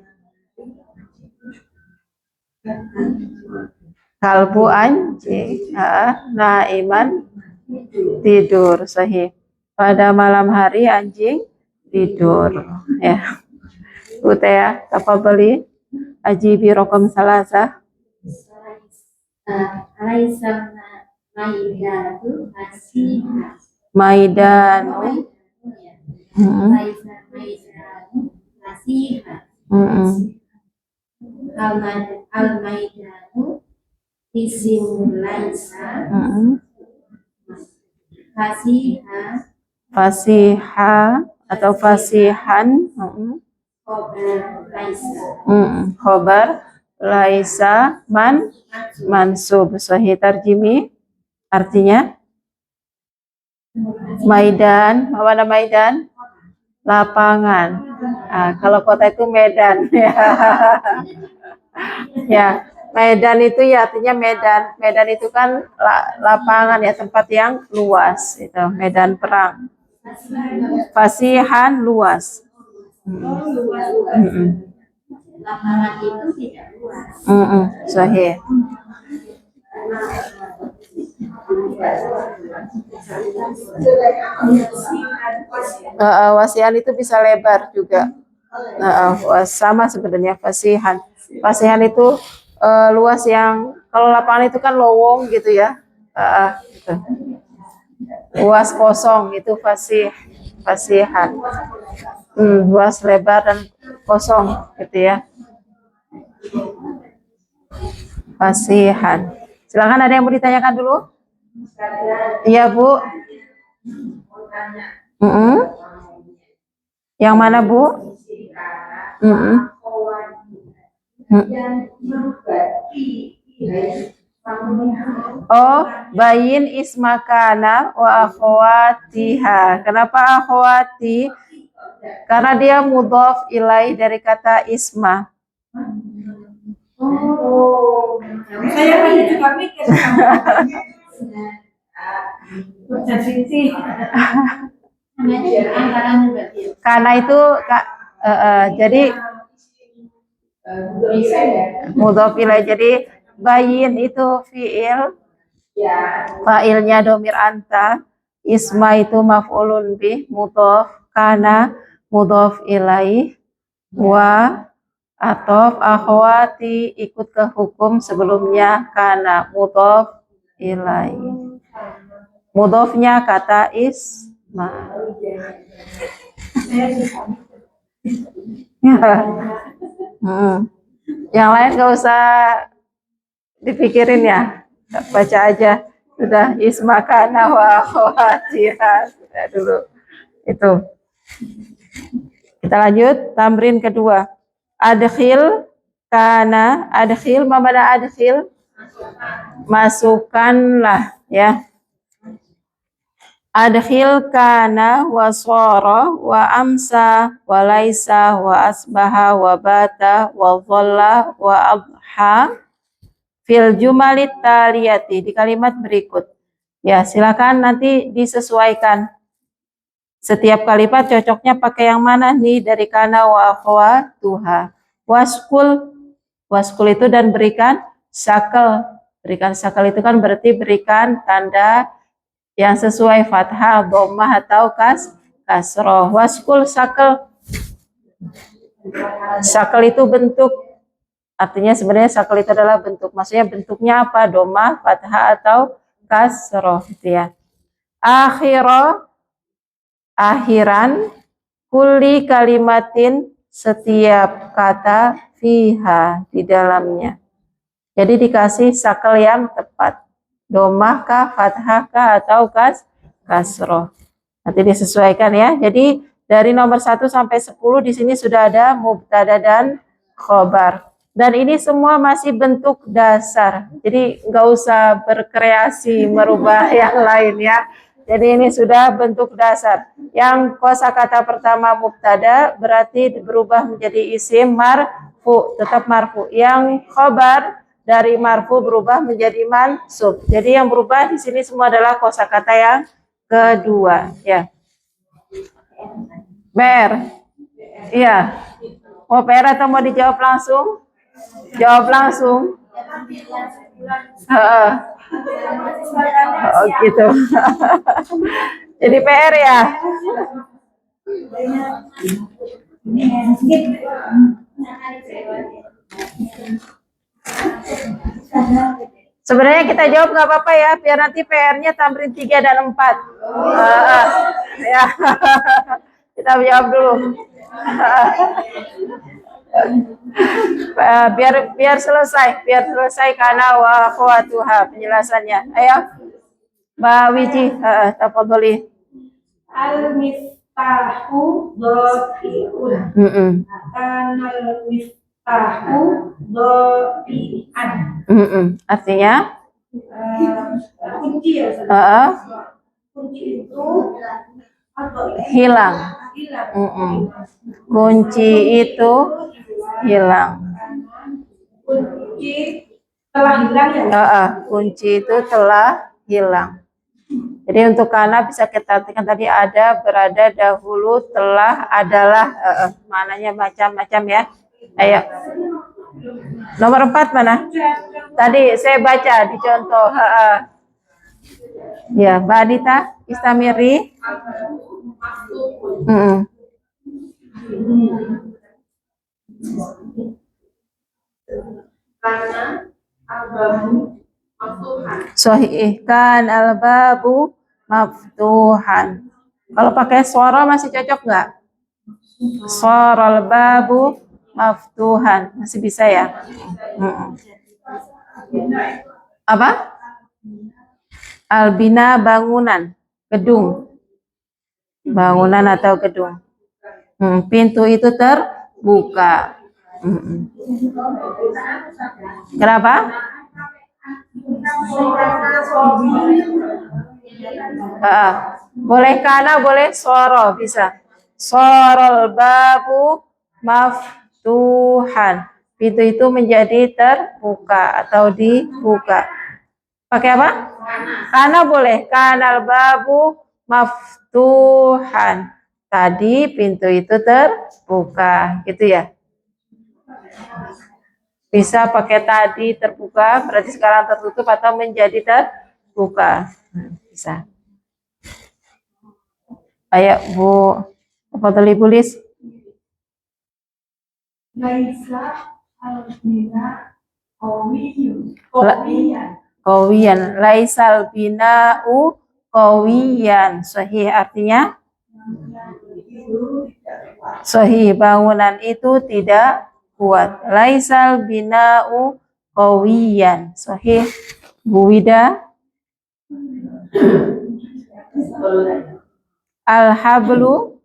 kalbu anjing naiman tidur sahih. Pada malam hari anjing tidur ya. Udah ya, tafadhali ajibi raqam salasa. Alaisa maidanu fasiha. Maidanu. Alaisa maidanu fasiha. Al-maidanu isim laisa. Fasiha. Fasiha atau fasihan. Khobar laisa. Khobar laisa mansub sahih. Tarjimi artinya maidan, mana maidan? Lapangan. Kalau kota itu medan ya. Ya, medan itu ya artinya medan. Medan itu kan lapangan ya, tempat yang luas itu, medan perang. Fasihan luas. Lapangan itu tidak luas. Sahih. Wasihan itu bisa lebar juga. Sama sebenarnya fasihan. Fasihan itu luas yang kalau lapangan itu kan lowong gitu ya. Gitu. Luas kosong itu fasihan. Luas lebar dan kosong gitu ya. Fasihan. Silakan, ada yang mau ditanyakan dulu? Iya, Bu. Yang mana, Bu? Oh, bayin ismakana wa akhwatiha. Kenapa akhwati? Karena dia mudhof ilai dari kata isma. Saya juga mikir. Karena itu jadi mudhof ilai, jadi bayin itu fiil, fa'ilnya domir anta, isma itu maf'ulun bih, mudhof, kana mudhof ilai, wa atof akhwati ikut ke hukum sebelumnya kana mudhof ilai. Mudhofnya kata isma. Yang lain gak usah dipikirin ya, baca aja sudah isma kana wa akhwatiha dulu itu. Kita lanjut tamrin kedua. Adkhil kana, adkhil mana adkhil? Masukkanlah ya. Adkhil kana wa shara wa amsa wa laisa wa asbaha wa bata wa dhalla wa adha fil jumalit taliyati, di kalimat berikut. Ya, silakan nanti disesuaikan. Setiap kalimat cocoknya pakai yang mana nih dari kana wa akhwatuha. Waskul itu dan berikan syakal. Berikan syakal itu kan berarti berikan tanda yang sesuai fathah, dhammah atau kasroh. Waskul syakal. Syakal itu bentuk. Artinya sebenarnya syakal itu adalah bentuk. Maksudnya bentuknya apa? Dhammah, fathah atau kasroh gitu ya. Akhiran kulli kalimatin, setiap kata fiha, di dalamnya. Jadi dikasih syakal yang tepat. Dhammah kah, fathah kah, atau kasroh. Nanti disesuaikan ya. Jadi dari nomor 1 sampai 10 di sini sudah ada mubtada dan khobar. Dan ini semua masih bentuk dasar. Jadi nggak usah berkreasi merubah yang lain ya. Jadi ini sudah bentuk dasar. Yang kosakata pertama mubtada berarti berubah menjadi isim marfu, tetap marfu. Yang khobar dari marfu berubah menjadi mansub. Jadi yang berubah di sini semua adalah kosakata yang kedua, ya. PR. Iya. Mau PR atau mau dijawab langsung? Jawab langsung. Oh gitu. Jadi PR ya. Sebenarnya kita jawab nggak apa-apa ya, biar nanti PR-nya tamrin 3 dan 4. Ya. Kita jawab dulu. biar selesai karena wa akhwatuha penjelasannya. Ayo Mbak Wiji, tafadholi. Al-miftahu dhafi'un. Kanal miftahu dhafi'an. Artinya Kunci ya. Kunci itu hilang. Kunci itu hilang. Kunci telah hilang ya. Kunci itu telah hilang. Jadi untuk kana bisa kita artikan tadi ada, berada, dahulu, telah, adalah, maknanya macam-macam ya. Ayo. Nomor 4 mana? Tadi saya baca di contoh. Ya, Mbak Anita, istamiri. Karena al-babu maftuhan. Sahihkan al-babu maftuhan. Kalau pakai suara masih cocok nggak? Suara al-babu maftuhan masih bisa ya? Apa? Albina bangunan, gedung. Bangunan atau gedung. Pintu itu terbuka. Kenapa? Boleh kana, boleh soro, bisa. Sorol babu maftuhan. Pintu itu menjadi terbuka atau dibuka. Pakai apa? Kana boleh. Kanal babu maftuhan. Tadi pintu itu terbuka, gitu ya. Bisa pakai tadi terbuka, berarti sekarang tertutup atau menjadi terbuka. Bisa. Ayo Bu, apa tadi tulis? Laisa al-bina qawiyyun. Qawiyan. Laisal bina'u qawiyan. Sahih artinya? Sahih, bangunan itu tidak kuat. Laisal bina'u qawiyan. Sahih. Bu Wida. Al-hablu.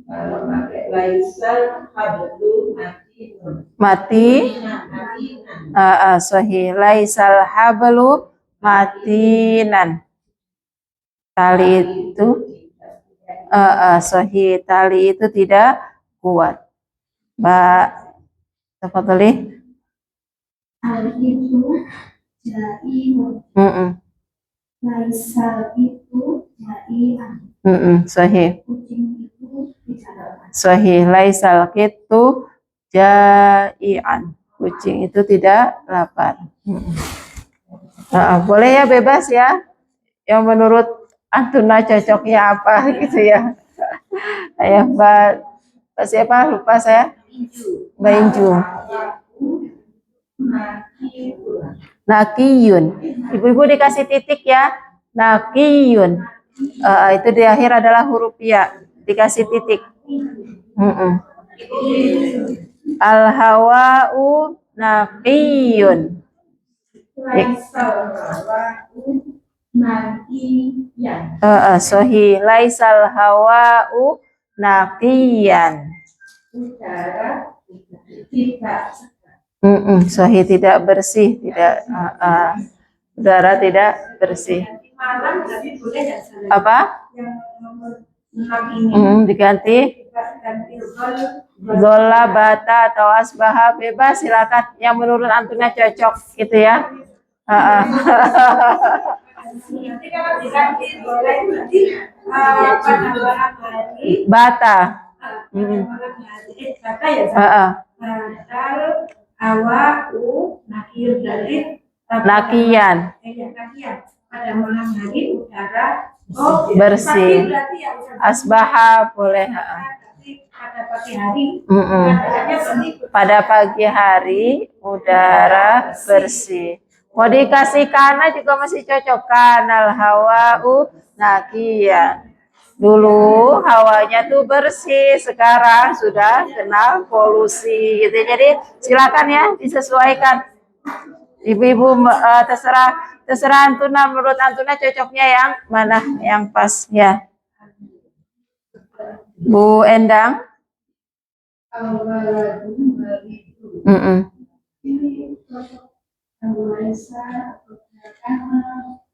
Kalau pakai laisal hablu Mati. Sahih. Laisal hablu matinan. Tali itu sahih, tali itu tidak kuat. Mbak tafadhali. Al-itu jai'un. Laisal itu jai'an. Sahih. Kucing itu tidak. Sahih. Laisal itu jai'an. Kucing itu tidak lapar. Boleh ya, bebas ya. Yang menurut Antuna cocoknya apa gitu ya. Ayo Mbak siapa? Lupa saya. Mbak Inju. Nakiyun. Ibu-ibu dikasih titik ya. Nakiyun. Itu di akhir adalah huruf ya. Dikasih titik. Al-hawa'u naqiyun. Sahih. Laisal hawa'u naqiyan. Udara tidak segar. Sahih, tidak bersih, tidak udara tidak bersih. Malam jadi boleh nggak saya? Apa? Yang nomor 6 ini. Diganti Ganti Zola, bata atau asbaha, bebas, silakan. Yang menurut antunnya cocok gitu ya. nanti kalau diganti boleh nanti pada malam hari. Bata. Pada malam hari. Bata ya. Batal awau nakir dari nakian. Nakian. Pada malam hari udara bersih. Asbaha boleh. Pada pagi hari. Pada pagi hari udara bersih. Mau dikasih kana juga masih cocok. Kanal hawa'u nakian. Dulu hawanya tuh bersih, sekarang sudah kena polusi gitu. Jadi silakan ya disesuaikan. Ibu-ibu terserah antuna, menurut antuna cocoknya yang mana yang pas ya. Bu Endang.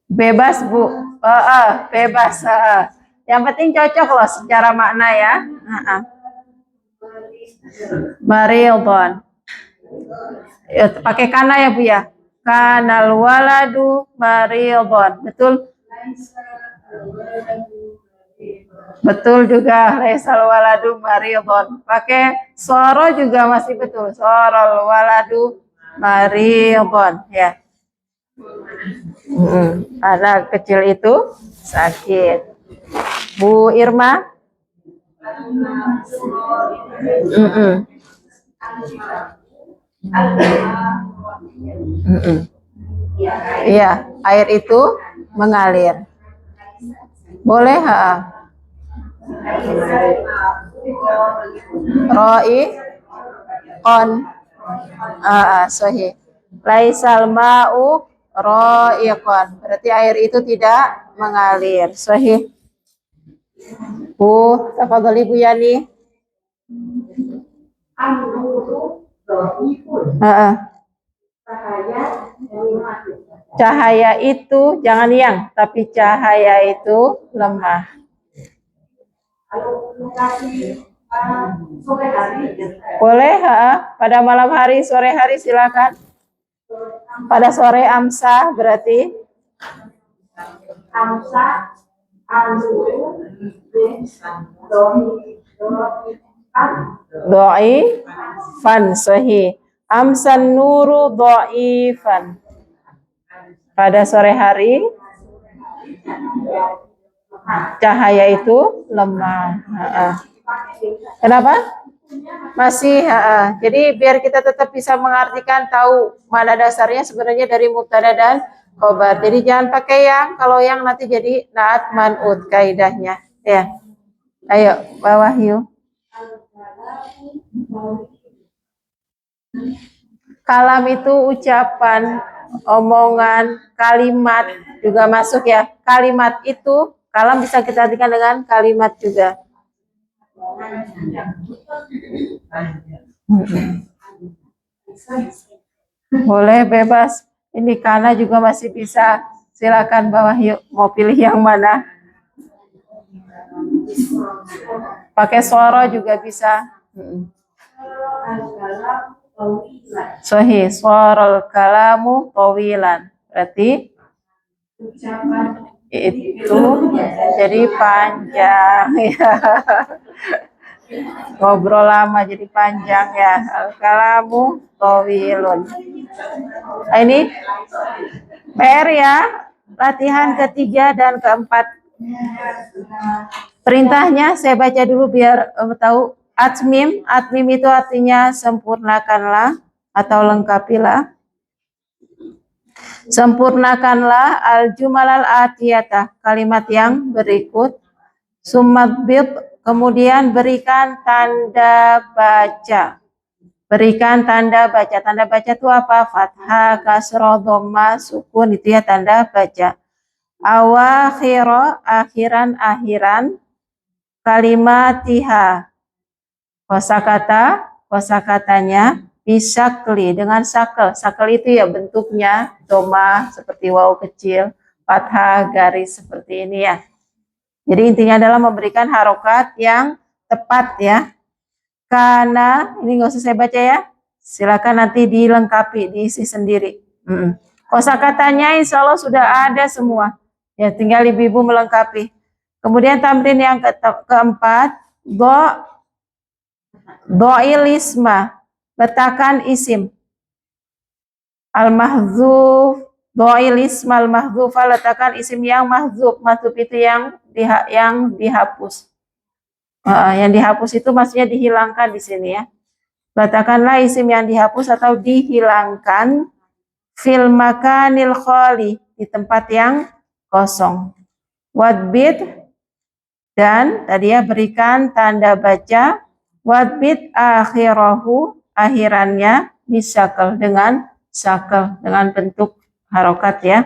Bebas Bu, bebas. Yang penting cocok loh secara makna ya. Maridon. Pakai kana ya Bu ya. Kanal waladu maridon. Betul? Betul juga. Laisal waladu maridon. Pakai soro juga masih betul. Sorol waladu maridon ya. Anak kecil itu sakit. Bu Irma. Iya, air itu mengalir. Boleh, Roi on sahih. Laisal ma'u ro'iqon. Berarti air itu tidak mengalir. Sahih. Bu, tafadhali Bu Yani. Cahaya itu jangan yang, tapi cahaya itu lemah. Boleh, pada malam hari, sore hari silakan. Pada sore amsa berarti Amsa doi fan sahih. Amsan nuru doi fan. Pada sore hari cahaya itu lemah. Kenapa? Masih. Jadi biar kita tetap bisa mengartikan, tahu mana dasarnya sebenarnya dari mubtada dan khobar. Jadi jangan pakai yang, kalau yang nanti jadi naat man'ud kaidahnya. Ya. Ayo, Pak Wahyu. Kalam itu ucapan, omongan, kalimat juga masuk ya. Kalimat itu, kalam bisa kita artikan dengan kalimat juga. Boleh, bebas. Ini kana juga masih bisa. Silakan bawah yuk, mau pilih yang mana. Pakai suara juga bisa. Sahih, suarul kalamu tawilan. Berarti itu jadi panjang ya. Ngobrol lama jadi panjang ya. Al-kalamu tawilun. Ini PR ya. Latihan ketiga dan keempat. Perintahnya saya baca dulu biar tahu. Atmim, atmim itu artinya sempurnakanlah atau lengkapilah. Sempurnakanlah al-jumal al-atiyatah, kalimat yang berikut. Summadbid, kemudian berikan tanda baca. Berikan tanda baca. Tanda baca itu apa? Fathah, kasroh, dhamma, sukun, itu ya tanda baca. Awakhiro, akhiran, akhiran. Kalimatiha, kosakata, kosakatanya. bisakli dengan sakel. Sakel itu ya bentuknya domah seperti waw kecil, fathah garis seperti ini ya. Jadi intinya adalah memberikan harokat yang tepat ya. Karena ini nggak usah saya baca ya. Silakan nanti dilengkapi, diisi sendiri. Kosakatanya insya Allah sudah ada semua. Ya tinggal ibu-ibu melengkapi. Kemudian tamrin yang keempat, do'ilisma, letakkan isim. Al-mahdzuf, do'ilisma al-mahdzufa, letakkan isim yang mahdzuf. Mahdzuf itu yang dihapus. Yang dihapus itu maksudnya dihilangkan di sini ya. Letakkanlah isim yang dihapus atau dihilangkan fil makanil khali, di tempat yang kosong. Wadbit, dan tadi ya berikan tanda baca. Wadbit akhirahu, akhirannya bisakel, dengan sakel, dengan bentuk harokat ya.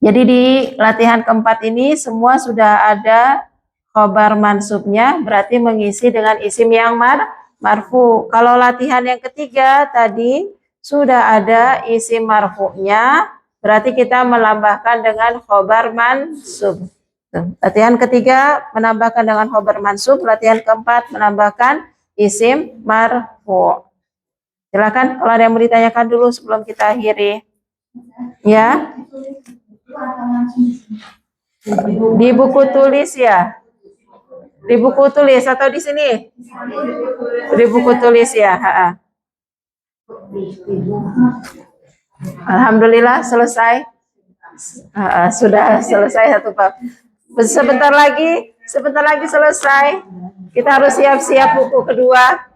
Jadi di latihan keempat ini semua sudah ada khobar mansubnya, berarti mengisi dengan isim yang marfu. Kalau latihan yang ketiga tadi sudah ada isim marfu'nya, berarti kita menambahkan dengan khobar mansub. Latihan ketiga menambahkan dengan khobar mansub, latihan keempat menambahkan isim marfu. Silakan kalau ada yang mau ditanyakan dulu sebelum kita akhiri. Ya. Di buku tulis ya. Di buku tulis atau di sini? Di buku tulis ya. Alhamdulillah selesai. Sudah selesai satu bab. Sebentar lagi selesai. Kita harus siap-siap buku kedua.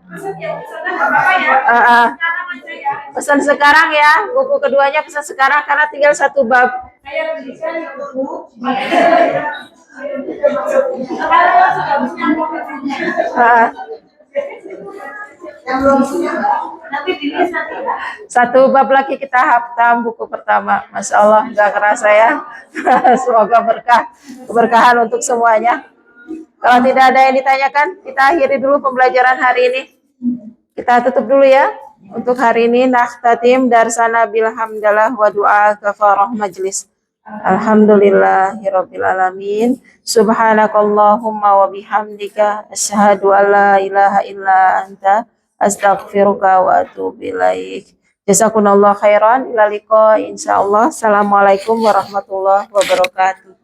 Pesan sekarang ya, buku keduanya pesan sekarang karena tinggal satu bab. Satu bab lagi kita haftam buku pertama. Masya Allah, nggak kerasa ya. Semoga keberkahan untuk semuanya. Kalau tidak ada yang ditanyakan, kita akhiri dulu pembelajaran hari ini. Kita tutup dulu ya. Untuk hari ini nakhtatim darsana bilhamdalah wa du'a kafarah majlis. Alhamdulillahirabbil alamin. Subhanakallahumma wa bihamdika asyhadu an la ilaha illa anta astaghfiruka wa atubu ilaik. Jazakumullahu khairan. Ila liqa insyaallah. Assalamualaikum warahmatullahi wabarakatuh.